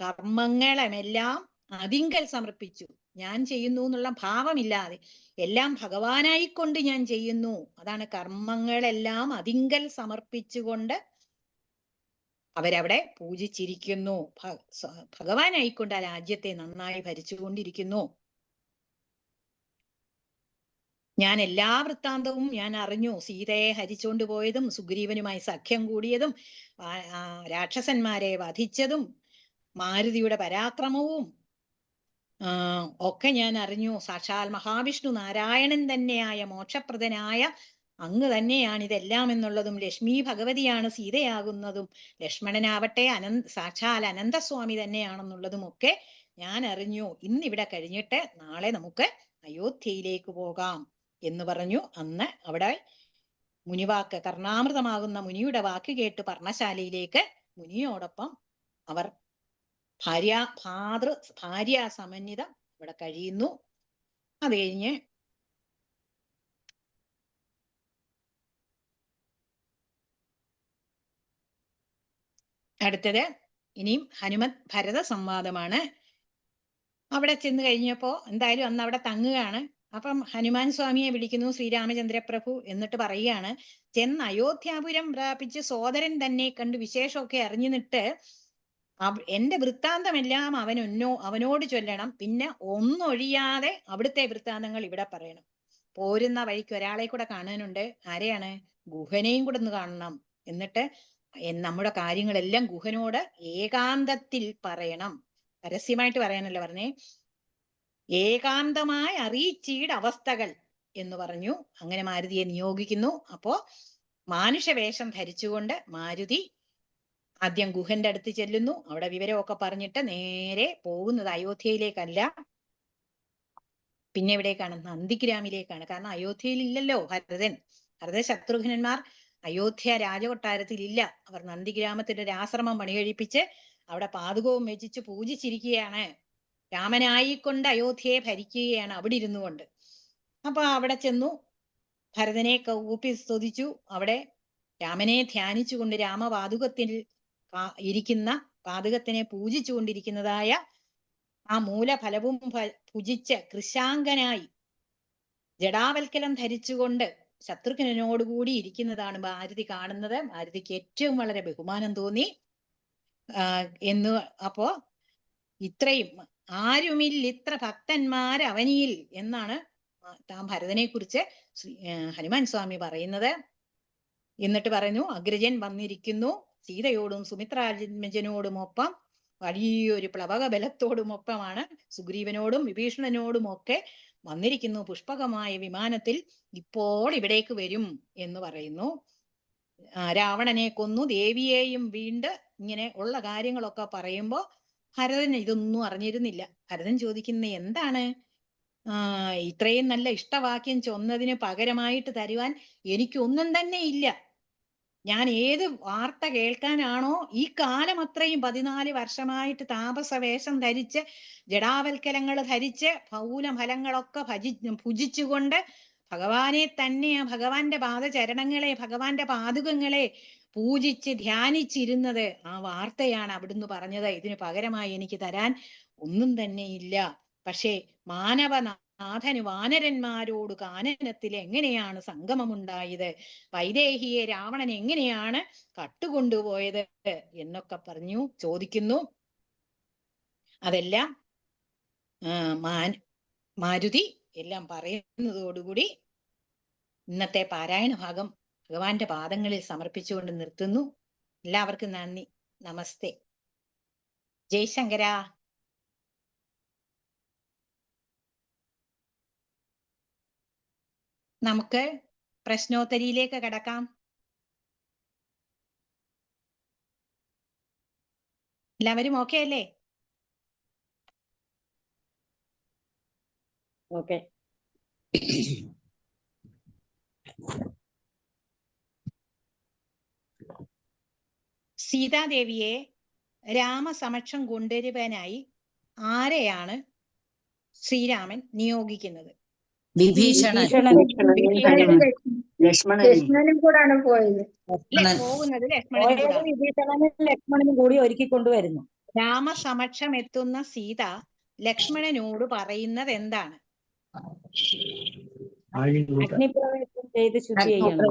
B: കർമ്മങ്ങളെല്ലാം അതിങ്കൽ സമർപ്പിച്ചു. ഞാൻ ചെയ്യുന്നു എന്നുള്ള ഭാവമില്ലാതെ എല്ലാം ഭഗവാനായിക്കൊണ്ട് ഞാൻ ചെയ്യുന്നു. അതാണ് കർമ്മങ്ങളെല്ലാം അതിങ്കൽ സമർപ്പിച്ചുകൊണ്ട് അവരവിടെ പൂജിച്ചിരിക്കുന്നു. ഭഗവാനായിക്കൊണ്ട് ആ രാജ്യത്തെ നന്നായി ഭരിച്ചുകൊണ്ടിരിക്കുന്നു. ഞാൻ എല്ലാ വൃത്താന്തവും ഞാൻ അറിഞ്ഞു. സീതയെ ഹരിച്ചുകൊണ്ട് പോയതും, സുഗ്രീവനുമായി സഖ്യം കൂടിയതും, രാക്ഷസന്മാരെ വധിച്ചതും, മാരുതിയുടെ പരാക്രമവും ഒക്കെ ഞാൻ അറിഞ്ഞു. സാക്ഷാൽ മഹാവിഷ്ണു നാരായണൻ തന്നെയായ മോക്ഷപ്രദനായ അങ്ങ് തന്നെയാണ് ഇതെല്ലാം എന്നുള്ളതും ലക്ഷ്മി ഭഗവതിയാണ് സീതയാകുന്നതും ലക്ഷ്മണനാവട്ടെ സാക്ഷാൽ അനന്തസ്വാമി തന്നെയാണെന്നുള്ളതും ഒക്കെ ഞാൻ അറിഞ്ഞു. ഇന്നിവിടെ കഴിഞ്ഞിട്ട് നാളെ നമുക്ക് അയോധ്യയിലേക്ക് പോകാം എന്ന് പറഞ്ഞു. അന്ന് അവിടെ മുനിവാക്ക് കർണാമൃതമാകുന്ന മുനിയുടെ വാക്ക് കേട്ട് പർണശാലയിലേക്ക് മുനിയോടൊപ്പം അവർ ഭാര്യ സമന്വിതം ഇവിടെ കഴിയുന്നു. അത് കഴിഞ്ഞ് അടുത്തത് ഇനിയും ഹനുമത് ഭരത സംവാദമാണ്. അവിടെ ചെന്ന് കഴിഞ്ഞപ്പോ എന്തായാലും അന്ന് അവിടെ തങ്ങുകയാണ്. അപ്പം ഹനുമാൻ സ്വാമിയെ വിളിക്കുന്നു ശ്രീരാമചന്ദ്രപ്രഭു. എന്നിട്ട് പറയുകയാണ്, ചെന്ന് അയോധ്യാപുരം പ്രാപിച്ച് സോദരൻ തന്നെ കണ്ട് വിശേഷമൊക്കെ അറിഞ്ഞിട്ട് എന്റെ വൃത്താന്തമെല്ലാം അവനോട് ചൊല്ലണം. പിന്നെ ഒന്നൊഴിയാതെ അവിടുത്തെ വൃത്താന്തങ്ങൾ ഇവിടെ പറയണം. പോരുന്ന വഴിക്ക് ഒരാളെ കൂടെ കാണാനുണ്ട്. ആരെയാണ്? ഗുഹനെയും കൂടെ ഒന്ന് കാണണം. എന്നിട്ട് നമ്മുടെ കാര്യങ്ങളെല്ലാം ഗുഹനോട് ഏകാന്തത്തിൽ പറയണം. പരസ്യമായിട്ട് പറയാനല്ല പറഞ്ഞേ, ഏകാന്തമായി അറിയിച്ചീട് അവസ്ഥകൾ എന്ന് പറഞ്ഞു. അങ്ങനെ മാരുതിയെ നിയോഗിക്കുന്നു. അപ്പോ മാനുഷവേഷം ധരിച്ചുകൊണ്ട് മാരുതി ആദ്യം ഗുഹന്റെ അടുത്ത് ചെല്ലുന്നു. അവിടെ വിവരമൊക്കെ പറഞ്ഞിട്ട് നേരെ പോകുന്നത് അയോധ്യയിലേക്കല്ല, പിന്നെ എവിടേക്കാണ്? നന്ദിഗ്രാമിലേക്കാണ്. കാരണം അയോധ്യയിൽ ഇല്ലല്ലോ ഭരത ശത്രുഘ്നന്മാർ അയോധ്യ രാജകൊട്ടാരത്തിൽ ഇല്ല. അവർ നന്ദിഗ്രാമത്തിൽ ഒരു ആശ്രമം പണികഴിപ്പിച്ച് അവിടെ പാദുകവും വെച്ചിച്ച് പൂജിച്ചിരിക്കുകയാണ്. രാമനായിക്കൊണ്ട് അയോധ്യയെ ഭരിക്കുകയാണ് അവിടെ ഇരുന്നു കൊണ്ട്. അപ്പൊ അവിടെ ചെന്നു ഭരതനെ ഊപ്പി സ്തുതിച്ചു. അവിടെ രാമനെ ധ്യാനിച്ചുകൊണ്ട് രാമപാദുകത്തിൽ ഇരിക്കുന്ന പാദുകത്തിനെ പൂജിച്ചുകൊണ്ടിരിക്കുന്നതായ ആ മൂലഫലവും ഭുജിച്ച് കൃശാങ്കനായി ജടാവൽക്കലം ധരിച്ചുകൊണ്ട് ശത്രുഘ്നനോടുകൂടി ഇരിക്കുന്നതാണ് മാരുതി കാണുന്നത്. മാരുതിക്ക് ഏറ്റവും വളരെ ബഹുമാനം തോന്നി എന്ന്. അപ്പോ ഇത്രയും ആരുമില്ല ഇത്ര ഭക്തന്മാർ അവനിയിൽ എന്നാണ് താൻ ഭരതനെ കുറിച്ച് ഹനുമാൻ സ്വാമി പറയുന്നത്. എന്നിട്ട് പറഞ്ഞു, അഗ്രജൻ വന്നിരിക്കുന്നു. സീതയോടും സുമിത്രാത്മജനോടുമൊപ്പം വലിയൊരു പ്ലവക ബലത്തോടുമൊപ്പമാണ് സുഗ്രീവനോടും വിഭീഷണനോടും ഒക്കെ വന്നിരിക്കുന്നു. പുഷ്പകമായ വിമാനത്തിൽ ഇപ്പോൾ ഇവിടേക്ക് വരും എന്ന് പറയുന്നു. രാവണനെ കൊന്നു, ദേവിയെയും വീണ്ട്, ഇങ്ങനെ ഉള്ള കാര്യങ്ങളൊക്കെ പറയുമ്പോ ഭരതൻ ഇതൊന്നും അറിഞ്ഞിരുന്നില്ല. ഭരതൻ ചോദിക്കുന്ന എന്താണ്? ഇത്രയും നല്ല ഇഷ്ടവാക്യം ചൊന്നതിന് പകരമായിട്ട് തരുവാൻ എനിക്കൊന്നും തന്നെ ഇല്ല. ഞാൻ ഏത് വാർത്ത കേൾക്കാനാണോ ഈ കാലം അത്രയും 14 വർഷമായിട്ട് താപസവേഷം ധരിച്ച് ജടാവൽക്കലങ്ങൾ ധരിച്ച് ഫലങ്ങളൊക്കെ ഭുജിച്ചുകൊണ്ട് ഭഗവാനെ തന്നെ, ഭഗവാന്റെ പാദചരണങ്ങളെ, ഭഗവാന്റെ പാദുകങ്ങളെ പൂജിച്ച് ധ്യാനിച്ചിരുന്നത്. ആ വാർത്തയാണ് അവിടുന്ന് പറഞ്ഞത്. ഇതിന് പകരമായി എനിക്ക് തരാൻ ഒന്നും തന്നെ ഇല്ല. പക്ഷേ മാനവനാഥന് വാനരന്മാരോട് കാനനത്തിൽ എങ്ങനെയാണ് സംഗമമുണ്ടായത്, വൈദേഹിയെ രാവണൻ എങ്ങനെയാണ് കട്ടുകൊണ്ടുപോയത് എന്നൊക്കെ ചോദിക്കുന്നു. അതെല്ലാം മാരുതി എല്ലാം പറയുന്നതോടുകൂടി ഇന്നത്തെ പാരായണ ഭാഗം ഭഗവാന്റെ പാദങ്ങളിൽ സമർപ്പിച്ചുകൊണ്ട് നിർത്തുന്നു. എല്ലാവർക്കും നന്ദി. നമസ്തേ. ജയശങ്കര. നമുക്ക് പ്രശ്നോത്തരിയിലേക്ക് കടക്കാം. എല്ലാവരും ഓക്കെ അല്ലേ?
C: ഓക്കെ.
B: സീതാദേവിയെ രാമസമക്ഷം കൊണ്ടുവരുവാനായി ആരെയാണ് ശ്രീരാമൻ നിയോഗിക്കുന്നത്?
C: ലക്ഷ്മണനും കൂടാണ് പോയത്.
B: പോകുന്നത്
C: ലക്ഷ്മണനും കൂടി ഒരുക്കി കൊണ്ടുവരുന്നു.
B: രാമസമക്ഷം എത്തുന്ന സീത ലക്ഷ്മണനോട് പറയുന്നത് എന്താണ്?
C: അഗ്നിപ്രവേശനം ചെയ്ത് ശുദ്ധി ചെയ്യണം.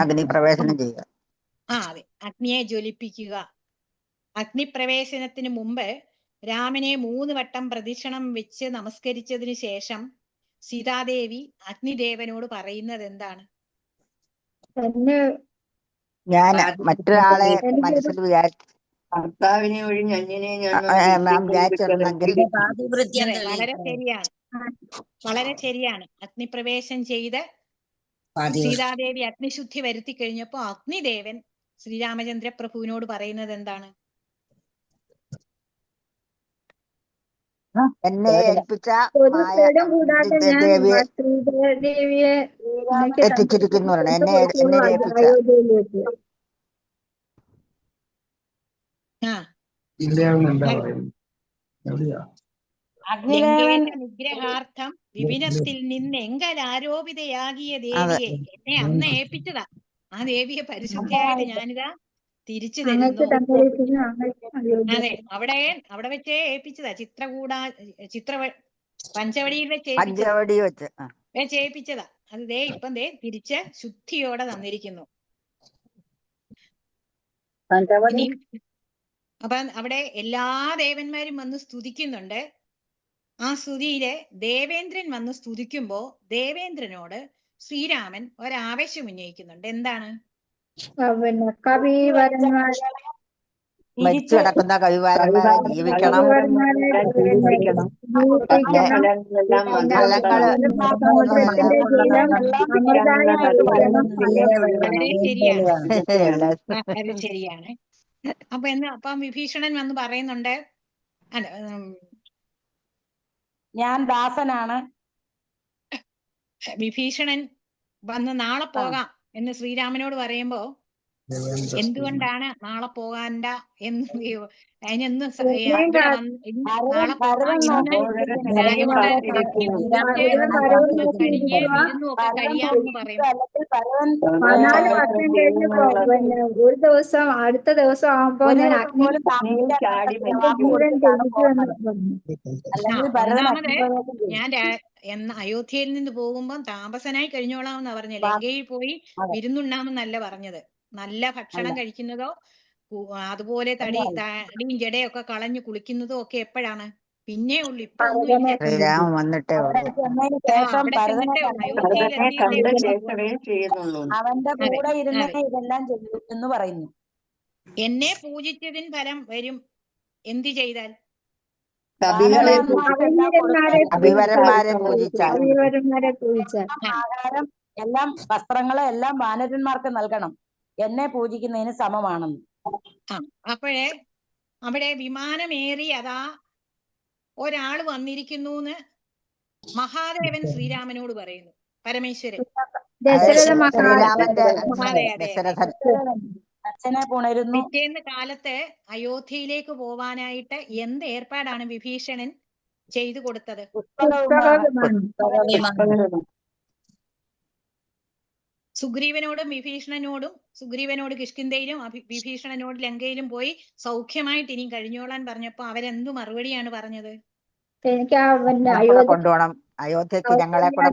F: അഗ്നിപ്രവേശനം ചെയ്യുക.
B: അതെ, അഗ്നിയെ ജ്വലിപ്പിക്കുക. അഗ്നിപ്രവേശനത്തിന് മുമ്പ് രാമനെ 3 വട്ടം പ്രദക്ഷിണം വെച്ച് നമസ്കരിച്ചതിന് ശേഷം സീതാദേവി അഗ്നിദേവനോട് പറയുന്നത് എന്താണ്?
F: ഞാൻ മറ്റൊരാളെ മനസ്സിൽ വിചാരിച്ചു
J: ഭർത്താവിനെ ഒഴിഞ്ഞ് അന്യനെ
B: വളരെ ശരിയാണ്. അഗ്നിപ്രവേശം ചെയ്ത് സീതാദേവി അഗ്നിശുദ്ധി വരുത്തി കഴിഞ്ഞപ്പോ അഗ്നിദേവൻ ശ്രീരാമചന്ദ്ര പ്രഭുവിനോട് പറയുന്നത് എന്താണ്?
F: എന്നെ ഏൽപ്പിച്ച
K: ദേവിയെ
F: എത്തിച്ചിരിക്കുന്നു എന്നെ ഏൽപ്പിച്ച
B: ലങ്കേശ നിഗ്രഹാർത്ഥം വിപിനത്തിൽ നിന്ന് ആരോപിതയാകിയ ദേവിയെ എന്നെ അന്ന് ഏൽപ്പിച്ചതാ. ആ ദേവിയെ പരിശുദ്ധിയായിട്ട് ഞാനിതാ തിരിച്ചു തരുന്നു. അതെ, അവിടെ വെച്ചേ ഏൽപ്പിച്ചതാ. പഞ്ചവടിയിൽ വെച്ച് ഏൽപ്പിച്ചതാ. അത് ഇപ്പം തിരിച്ച് ശുദ്ധിയോടെ തന്നിരിക്കുന്നു. അപ്പൊ അവിടെ എല്ലാ ദേവന്മാരും വന്ന് സ്തുതിക്കുന്നുണ്ട്. ആ സ്തുതിയില് ദേവേന്ദ്രൻ വന്ന് സ്തുതിക്കുമ്പോ ദേവേന്ദ്രനോട് ശ്രീരാമൻ ഒരാവശ്യം ഉന്നയിക്കുന്നുണ്ട്. എന്താണ്?
F: മരിച്ചു കിടക്കുന്ന കവിവാരന്മാരെ ജീവിക്കണം.
B: അത് ശരിയാണ്. അപ്പം വിഭീഷണൻ വന്ന് പറയുന്നുണ്ട്,
C: ഞാൻ ദാസനാണ്.
B: വിഭീഷണൻ വന്ന് നാളെ പോകാം എന്ന് ശ്രീരാമനോട് പറയുമ്പോ എന്തുകൊണ്ടാണ് നാളെ പോകാണ്ട എന്ന് അതിനൊന്നും നാളെ പോകാൻ വിരുന്നൊക്കെ കഴിയാമെന്ന് പറയും.
K: ഒരു ദിവസം അടുത്ത ദിവസം ആകുമ്പോ
B: ഞാൻ അയോധ്യയിൽ നിന്ന് പോകുമ്പോ താമസനായി കഴിഞ്ഞോളാം എന്നാ പറഞ്ഞ. ലങ്കയിൽ പോയി വിരുന്നുണ്ണാമെന്നല്ല പറഞ്ഞത്. നല്ല ഭക്ഷണം കഴിക്കുന്നതോ അതുപോലെ തടിയും ജടയൊക്കെ കളഞ്ഞു കുളിക്കുന്നതോ ഒക്കെ എപ്പോഴാണ്? പിന്നെ ഉള്ളു. ഇപ്പൊ
C: അവന്റെ കൂടെ ഇരുന്ന് ഇതെല്ലാം ചെയ്യും എന്ന് പറയുന്നു.
B: എന്നെ പൂജിച്ചതിന് ഫലം വരും എന്ത് ചെയ്താൽ?
C: ആഹാരം എല്ലാം വസ്ത്രങ്ങളെ എല്ലാം വാനരന്മാർക്ക് നൽകണം. എന്നെ പൂജിക്കുന്നതിന് സമമാണെന്ന്.
B: അപ്പോഴേ അവിടെ വിമാനമേറി അതാ ഒരാള് വന്നിരിക്കുന്നു മഹാദേവൻ ശ്രീരാമനോട് പറയുന്നു. പരമേശ്വരൻ
C: അച്ഛനെ പുണരുന്നു.
B: പിറ്റേന്ന് കാലത്ത് അയോധ്യയിലേക്ക് പോവാനായിട്ട് എന്ത് ഏർപ്പാടാണ് വിഭീഷണൻ ചെയ്തു കൊടുത്തത്? സുഗ്രീവനോട് കിഷ്കിന്ധയിലും വിഭീഷണനോട് ലങ്കയിലും പോയി സൗഖ്യമായിട്ട് ഇനിയും കഴിഞ്ഞോളാൻ പറഞ്ഞപ്പോ അവരെന്തു മറുപടിയാണ് പറഞ്ഞത്?
F: കൊണ്ടുപോകണം, അയോധ്യക്ക് ഞങ്ങളെ കൂടെ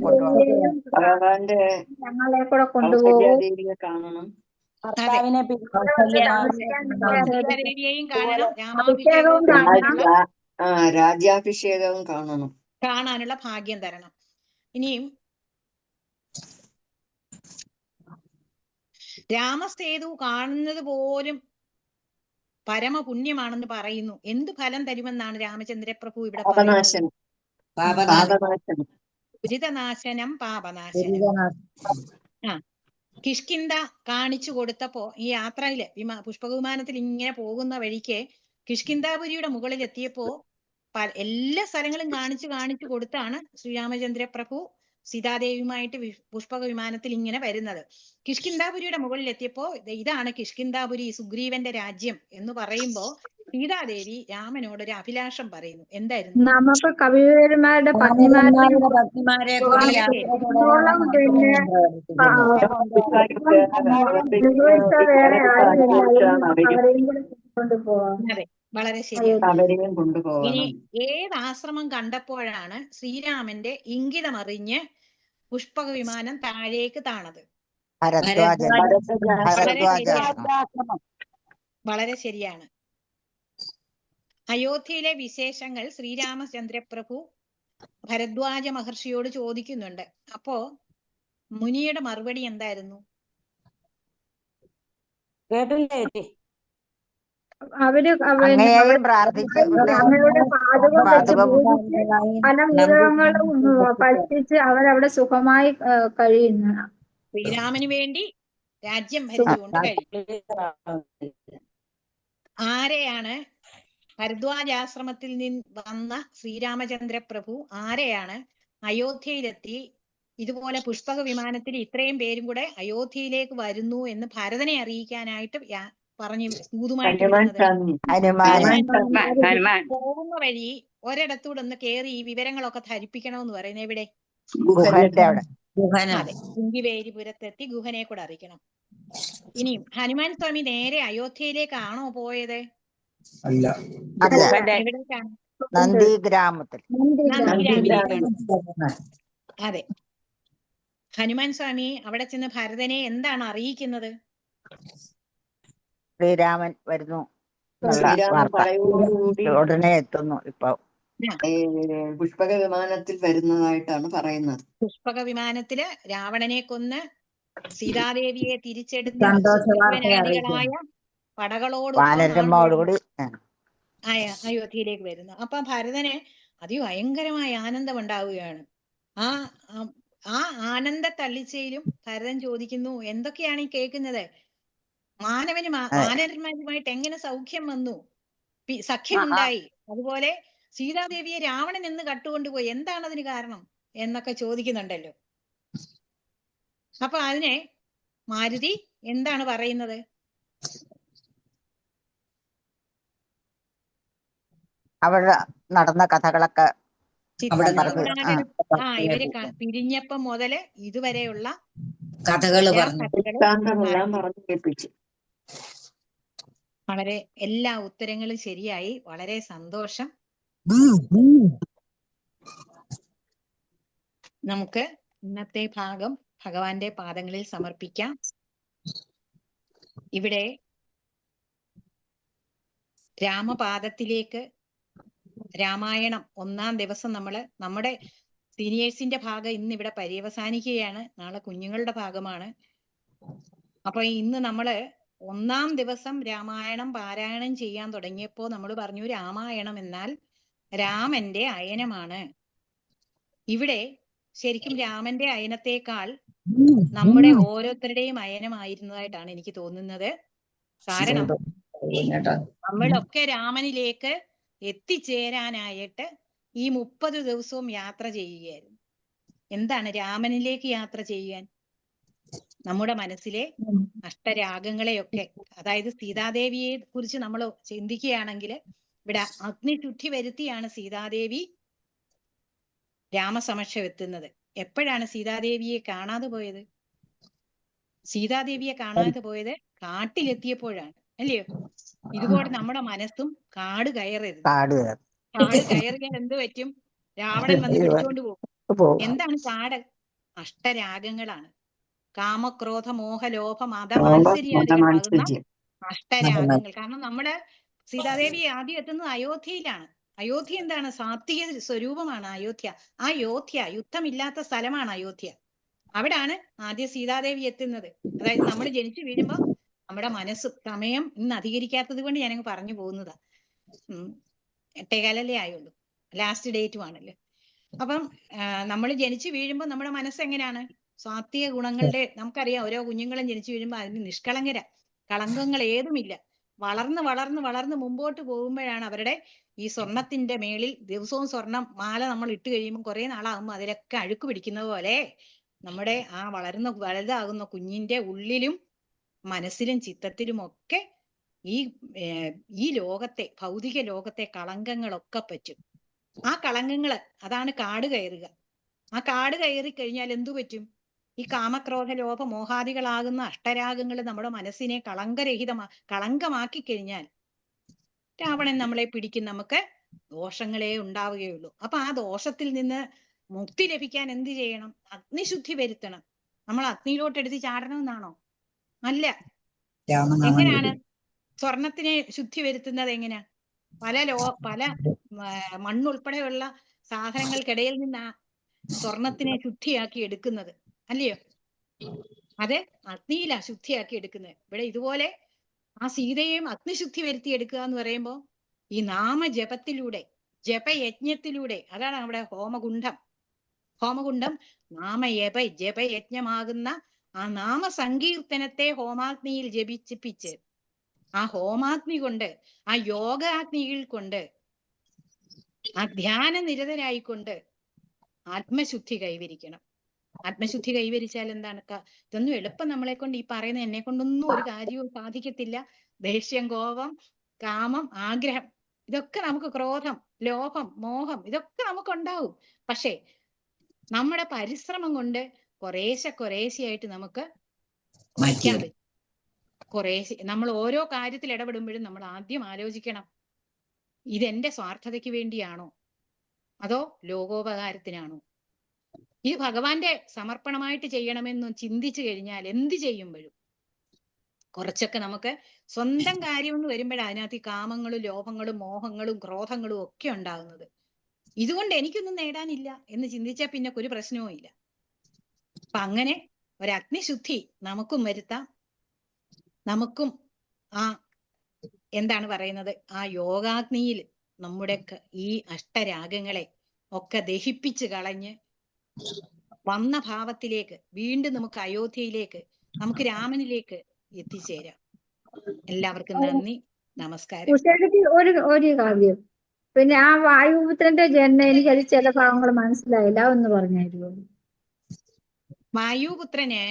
J: കാണണം,
B: ദേവിയെയും കാണണം, രാമാഭിഷേകവും
J: രാജ്യാഭിഷേകവും കാണാനുള്ള
B: ഭാഗ്യം തരണം. ഇനിയും രാമസേതു കാണുന്നത് പോലും പരമപുണ്യമാണെന്ന് പറയുന്നു. എന്ത് ഫലം തരുമെന്നാണ് രാമചന്ദ്രപ്രഭു ഇവിടെ പറയുന്നത്? ദുരിതനാശനം, പാപനാശനം. കിഷ്കിന്ധ കാണിച്ചു കൊടുത്തപ്പോ ഈ യാത്രയില് പുഷ്പവിമാനത്തിൽ ഇങ്ങനെ പോകുന്ന വഴിക്ക് കിഷ്കിന്ധാപുരിയുടെ മുകളിൽ എത്തിയപ്പോ എല്ലാ സ്ഥലങ്ങളും കാണിച്ചു കൊടുത്താണ് ശ്രീരാമചന്ദ്ര പ്രഭു സീതാദേവിയുമായിട്ട് പുഷ്പക വിമാനത്തിൽ ഇങ്ങനെ വരുന്നത്. കിഷ്കിന്ധാപുരിയുടെ മുകളിൽ എത്തിയപ്പോ ഇതാണ് കിഷ്കിന്ധാപുരി, സുഗ്രീവന്റെ രാജ്യം എന്ന് പറയുമ്പോ സീതാദേവി രാമനോട് ഒരു അഭിലാഷം പറയുന്നു. എന്തായിരുന്നു?
K: നമുക്ക് കവിവരന്മാരുടെ പത്നിമാരെ വേറെ
B: അതെ, വളരെ ശരിയാണ്. ഇനി ഏത് ആശ്രമം കണ്ടപ്പോഴാണ് ശ്രീരാമന്റെ ഇംഗിതമറിഞ്ഞ് പുഷ്പക വിമാനം താഴേക്ക് താണത്? വളരെ ശരിയാണ്. അയോധ്യയിലെ വിശേഷങ്ങൾ ശ്രീരാമചന്ദ്രപ്രഭു ഭരദ്വാജ മഹർഷിയോട് ചോദിക്കുന്നുണ്ട്. അപ്പോ മുനിയുടെ മറുപടി എന്തായിരുന്നു?
C: കേട്ടില്ലേ?
K: അവര് തങ്ങളുടെ പാചകം വെച്ച് പല മൃഗങ്ങളും ഭക്ഷിച്ച് അവരവിടെ സുഖമായി കഴിയുന്നതാണ്.
B: ശ്രീരാമന് വേണ്ടി രാജ്യം ഭരിച്ചുകൊണ്ട് കഴിഞ്ഞു. ആരെയാണ് ഭരദ്വാജാശ്രമത്തിൽ നിന്ന് വന്ന ശ്രീരാമചന്ദ്ര പ്രഭു ആരെയാണ് അയോധ്യയിലെത്തി ഇതുപോലെ പുഷ്പക വിമാനത്തിൽ ഇത്രയും പേരും കൂടെ അയോധ്യയിലേക്ക് വരുന്നു എന്ന് ഭരതനെ അറിയിക്കാനായിട്ട് പറഞ്ഞു ദൂതുമായിട്ട് പോകുന്ന വഴി ഒരിടത്തൂടെ ഒന്ന് കേറി ഈ വിവരങ്ങളൊക്കെ ധരിപ്പിക്കണമെന്ന് പറയുന്നത് എവിടെ? അതെ, ശൃംഗിവേരിപുരത്തെത്തി ഗുഹനെ കൂടെ അറിയിക്കണം. ഇനിയും ഹനുമാൻ സ്വാമി നേരെ അയോധ്യയിലേക്കാണോ പോയത്? എവിടേക്കാണ്?
F: നന്ദിഗ്രാമത്തിൽ.
B: അതെ, ഹനുമാൻ സ്വാമി അവിടെ ചെന്ന് ഭരതനെ എന്താണ് അറിയിക്കുന്നത്?
F: ശ്രീരാമൻ വരുന്നു, ഉടനെ എത്തുന്നു. ഇപ്പൊ
J: പുഷ്പക വിമാനത്തിൽ വരുന്നതായിട്ടാണ് പറയുന്നത്.
B: പുഷ്പക വിമാനത്തില് രാവണനെ കൊന്ന് സീതാദേവിയെ തിരിച്ചെടുത്ത് പടകളോടുകൂടി അയോധ്യയിലേക്ക് വരുന്നു. അപ്പൊ ഭരതന് അതിഭയങ്കരമായ ആനന്ദം ഉണ്ടാവുകയാണ്. ആ ആനന്ദ തള്ളിച്ചയിലും ഭരതൻ ചോദിക്കുന്നു, എന്തൊക്കെയാണ് ഈ കേൾക്കുന്നത്? വാനരന്മാരുമായിട്ട് എങ്ങനെ സൗഖ്യം വന്നു, സഖ്യമുണ്ടായി, അതുപോലെ സീതാദേവിയെ രാവണൻ എന്ന് കട്ടുകൊണ്ടുപോയി, എന്താണ് അതിന് കാരണം എന്നൊക്കെ ചോദിക്കുന്നുണ്ടല്ലോ. അപ്പൊ അതിനെ മാരുതി എന്താണ് പറയുന്നത്?
F: അവിടെ നടന്ന കഥകളൊക്കെ
B: ഇവര് പിരിഞ്ഞപ്പം മുതല് ഇതുവരെയുള്ള
J: കഥകള്
B: വളരെ എല്ലാ ഉത്തരങ്ങളും ശരിയായി. വളരെ സന്തോഷം. നമുക്ക് ഇന്നത്തെ ഭാഗം ഭഗവാന്റെ പാദങ്ങളിൽ സമർപ്പിക്കാം. ഇവിടെ രാമപാദത്തിലേക്ക് രാമായണം 1-ാം ദിവസം നമ്മുടെ സീനിയേഴ്സിന്റെ ഭാഗം ഇന്ന് ഇവിടെ പര്യവസാനിക്കുകയാണ്. നാളെ കുഞ്ഞുങ്ങളുടെ ഭാഗമാണ്. അപ്പൊ ഇന്ന് നമ്മള് 1-ാം ദിവസം രാമായണം പാരായണം ചെയ്യാൻ തുടങ്ങിയപ്പോ നമ്മൾ പറഞ്ഞു രാമായണം എന്നാൽ രാമന്റെ അയനമാണ്. ഇവിടെ ശരിക്കും രാമന്റെ അയനത്തെക്കാൾ നമ്മുടെ ഓരോരുത്തരുടെയും അയനമായിരുന്നതായിട്ടാണ് എനിക്ക് തോന്നുന്നത്. കാരണം നമ്മളൊക്കെ രാമനിലേക്ക് എത്തിച്ചേരാനായിട്ട് ഈ 30 ദിവസവും യാത്ര ചെയ്യുകയായിരുന്നു. എന്താണ് രാമനിലേക്ക് യാത്ര ചെയ്യാൻ? നമ്മുടെ മനസ്സിലെ അഷ്ടരാഗങ്ങളെയൊക്കെ, അതായത് സീതാദേവിയെ കുറിച്ച് നമ്മൾ ചിന്തിക്കുകയാണെങ്കിൽ ഇവിടെ അഗ്നിശുദ്ധി വരുത്തിയാണ് സീതാദേവി രാമസമക്ഷം എത്തുന്നത്. എപ്പോഴാണ് സീതാദേവിയെ കാണാതെ പോയത്? സീതാദേവിയെ കാണാതെ പോയത് കാട്ടിലെത്തിയപ്പോഴാണ്, അല്ലയോ? ഇതുപോലെ നമ്മുടെ മനസ്സും കാട് കയറരുത്. കാട് കയറിയാൽ എന്ത് പറ്റും? രാവണൻ വന്ന് പിടിച്ചോണ്ട് പോകും. എന്താണ് കാട്? അഷ്ടരാഗങ്ങളാണ്. കാമക്രോധ മോഹ ലോഭ മത മാത്സര്യാദികളാകുന്ന അഷ്ടരാഗങ്ങൾ. കാരണം നമ്മുടെ സീതാദേവി ആദ്യം എത്തുന്നത് അയോധ്യയിലാണ്. അയോധ്യ എന്താണ്? സാത്വിക സ്വരൂപമാണ് അയോധ്യ. ആ അയോധ്യ യുദ്ധമില്ലാത്ത സ്ഥലമാണ് അയോധ്യ. അവിടാണ് ആദ്യം സീതാദേവി എത്തുന്നത്. അതായത് നമ്മൾ ജനിച്ചു വീഴുമ്പോ നമ്മുടെ മനസ്സ് സമയം ഇന്ന് അധികരിക്കാത്തത് കൊണ്ട് ഞാനങ്ങ് പറഞ്ഞു പോകുന്നതാ. 8:15 ആയുള്ളൂ, ലാസ്റ്റ് ഡേറ്റും ആണല്ലോ. അപ്പം നമ്മൾ ജനിച്ചു വീഴുമ്പോൾ നമ്മുടെ മനസ്സ് എങ്ങനെയാണ്? സാത്വിക ഗുണങ്ങളുടെ, നമുക്കറിയാം ഓരോ കുഞ്ഞുങ്ങളും ജനിച്ചു വീഴുമ്പോൾ അതിന് നിഷ്കളങ്കര, കളങ്കങ്ങൾ ഏതുമില്ല. വളർന്ന് വളർന്ന് വളർന്ന് മുമ്പോട്ട് പോകുമ്പോഴാണ് അവരുടെ ഈ സ്വർണത്തിന്റെ മേളിൽ ദിവസവും സ്വർണം മാല നമ്മൾ ഇട്ട് കഴിയുമ്പോൾ കുറെ നാളാകുമ്പോൾ അതിലൊക്കെ അഴുക്ക് പിടിക്കുന്ന പോലെ നമ്മുടെ ആ വലുതാകുന്ന കുഞ്ഞിന്റെ ഉള്ളിലും മനസ്സിലും ചിത്തത്തിലും ഒക്കെ ഈ ലോകത്തെ, ഭൗതിക ലോകത്തെ കളങ്കങ്ങളൊക്കെ പറ്റും. ആ കളങ്കങ്ങള്, അതാണ് കാട് കയറുക. ആ കാട് കയറി കഴിഞ്ഞാൽ എന്തു പറ്റും? ഈ കാമക്രോധ ലോഭ മോഹാദികളാകുന്ന അഷ്ടരാഗങ്ങൾ നമ്മുടെ മനസ്സിനെ കളങ്കമാക്കി കഴിഞ്ഞാൽ രാവണൻ നമ്മളെ പിടിക്കും. നമുക്ക് ദോഷങ്ങളെ ഉണ്ടാവുകയുള്ളൂ. അപ്പൊ ആ ദോഷത്തിൽ നിന്ന് മുക്തി ലഭിക്കാൻ എന്ത് ചെയ്യണം? അഗ്നിശുദ്ധി വരുത്തണം. നമ്മൾ അഗ്നിയിലോട്ട് എടുത്ത് ചാടണമെന്നാണോ? അല്ല. എങ്ങനെയാണ് സ്വർണത്തിനെ ശുദ്ധി വരുത്തുന്നത്? എങ്ങനെയാ? പല മണ്ണുൾപ്പെടെയുള്ള സാധനങ്ങൾക്കിടയിൽ നിന്ന് സ്വർണത്തിനെ ശുദ്ധിയാക്കി എടുക്കുന്നത്, അല്ലയോ? അത് അഗ്നിയിലാ ശുദ്ധിയാക്കി എടുക്കുന്നത്. ഇവിടെ ഇതുപോലെ ആ സീതയെയും അഗ്നിശുദ്ധി വരുത്തി എടുക്കുക എന്ന് പറയുമ്പോൾ ഈ നാമജപത്തിലൂടെ, ജപയജ്ഞത്തിലൂടെ, അതാണ് അവിടെ ഹോമകുണ്ഡം. നാമജപയജ്ഞമാകുന്ന ആ നാമസങ്കീർത്തനത്തെ ഹോമാഗ്നിയിൽ ജപിച്ചിപ്പിച്ച് ആ ഹോമാഗ്നി കൊണ്ട്, ആ യോഗാഗ്നിയിൽ കൊണ്ട്, ആ ധ്യാന നിരതരായിക്കൊണ്ട് ആത്മശുദ്ധി കൈവരിക്കണം. ആത്മശുദ്ധി കൈവരിച്ചാൽ എന്താണ്? ഇതൊന്നും എളുപ്പം നമ്മളെ കൊണ്ട്, ഈ പറയുന്ന എന്നെ കൊണ്ടൊന്നും ഒരു കാര്യവും സാധിക്കത്തില്ല. ദേഷ്യം, കോപം, കാമം, ആഗ്രഹം, ഇതൊക്കെ നമുക്ക്, ക്രോധം, ലോഭം, മോഹം, ഇതൊക്കെ നമുക്കുണ്ടാവും. പക്ഷേ നമ്മുടെ പരിശ്രമം കൊണ്ട് കുറേശ്ശെയായിട്ട് നമുക്ക് കുറയ്ക്കാൻ പറ്റും. കുറേശ്ശെ നമ്മൾ ഓരോ കാര്യത്തിൽ ഇടപെടുമ്പോഴും നമ്മൾ ആദ്യം ആലോചിക്കണം, ഇതെന്റെ സ്വാർത്ഥതയ്ക്ക് വേണ്ടിയാണോ അതോ ലോകോപകാരത്തിനാണോ? ഇത് ഭഗവാന്റെ സമർപ്പണമായിട്ട് ചെയ്യണമെന്ന് ചിന്തിച്ചു കഴിഞ്ഞാൽ എന്ത് ചെയ്യുമ്പോഴും കുറച്ചൊക്കെ നമുക്ക് സ്വന്തം കാര്യം എന്ന് വരുമ്പോഴാണ് അതിനകത്ത് ഈ കാമങ്ങളും ലോഭങ്ങളും മോഹങ്ങളും ക്രോധങ്ങളും ഒക്കെ ഉണ്ടാകുന്നത്. ഇതുകൊണ്ട് എനിക്കൊന്നും നേടാനില്ല എന്ന് ചിന്തിച്ചാൽ പിന്നെ ഒരു പ്രശ്നവും ഇല്ല. അപ്പൊ അങ്ങനെ ഒരു അഗ്നിശുദ്ധി നമുക്കും വരുത്താം. നമുക്കും ആ എന്താണ് പറയുന്നത്, ആ യോഗാഗ്നിയിൽ നമ്മുടെ ഈ അഷ്ടരാഗങ്ങളെ ഒക്കെ ദഹിപ്പിച്ച് കളഞ്ഞ് വന്ന ഭാവത്തിലേക്ക് വീണ്ടും നമുക്ക് അയോധ്യയിലേക്ക്, നമുക്ക് രാമനിലേക്ക് എത്തിച്ചേരാം. എല്ലാവർക്കും നന്ദി, നമസ്കാരം.
K: ഒരു കാര്യം, പിന്നെ ആ വായുപുത്രന്റെ ജന്മം എനിക്കത് ചില ഭാഗങ്ങൾ മനസ്സിലായില്ല, ഒന്ന് പറഞ്ഞായിരുന്നു.
B: വായുപുത്രന്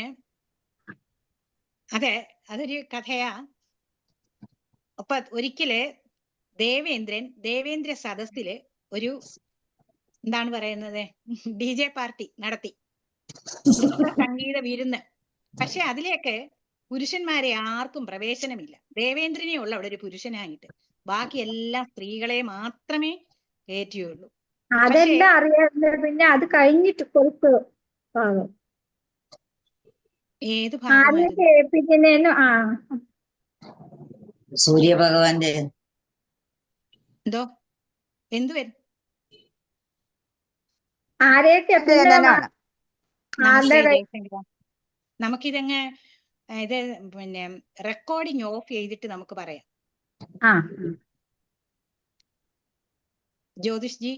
B: അതൊരു കഥയാ. അപ്പൊ ഒരിക്കല് ദേവേന്ദ്ര സദസ്സില് ഒരു എന്താണ് പറയുന്നത്, DJ പാർട്ടി നടത്തി, സംഗീത വിരുന്ന്. പക്ഷെ അതിലേക്ക് പുരുഷന്മാരെ ആർക്കും പ്രവേശനമില്ല. ദേവേന്ദ്രനെ ഉള്ള അവിടെ ഒരു പുരുഷനായിട്ട്, ബാക്കി എല്ലാ സ്ത്രീകളെ മാത്രമേ കയറ്റിയുള്ളൂ.
K: അതെല്ലാം അറിയാറുണ്ട്. പിന്നെ അത് കഴിഞ്ഞിട്ട് കൊടുത്തു ഭാഗം
B: ഏത് ഭാഗമായിരുന്നു?
K: കേൾപ്പിക്കുന്നതിനും
J: സൂര്യഭഗവാന്റെ
B: എന്തോ എന്ത് വരും?
K: ആരെയൊക്കെ
B: നമുക്കിതങ്ങ് ഇത് പിന്നെ റെക്കോർഡിങ് ഓഫ് ചെയ്തിട്ട് നമുക്ക് പറയാം. ജ്യോതിഷ് ജി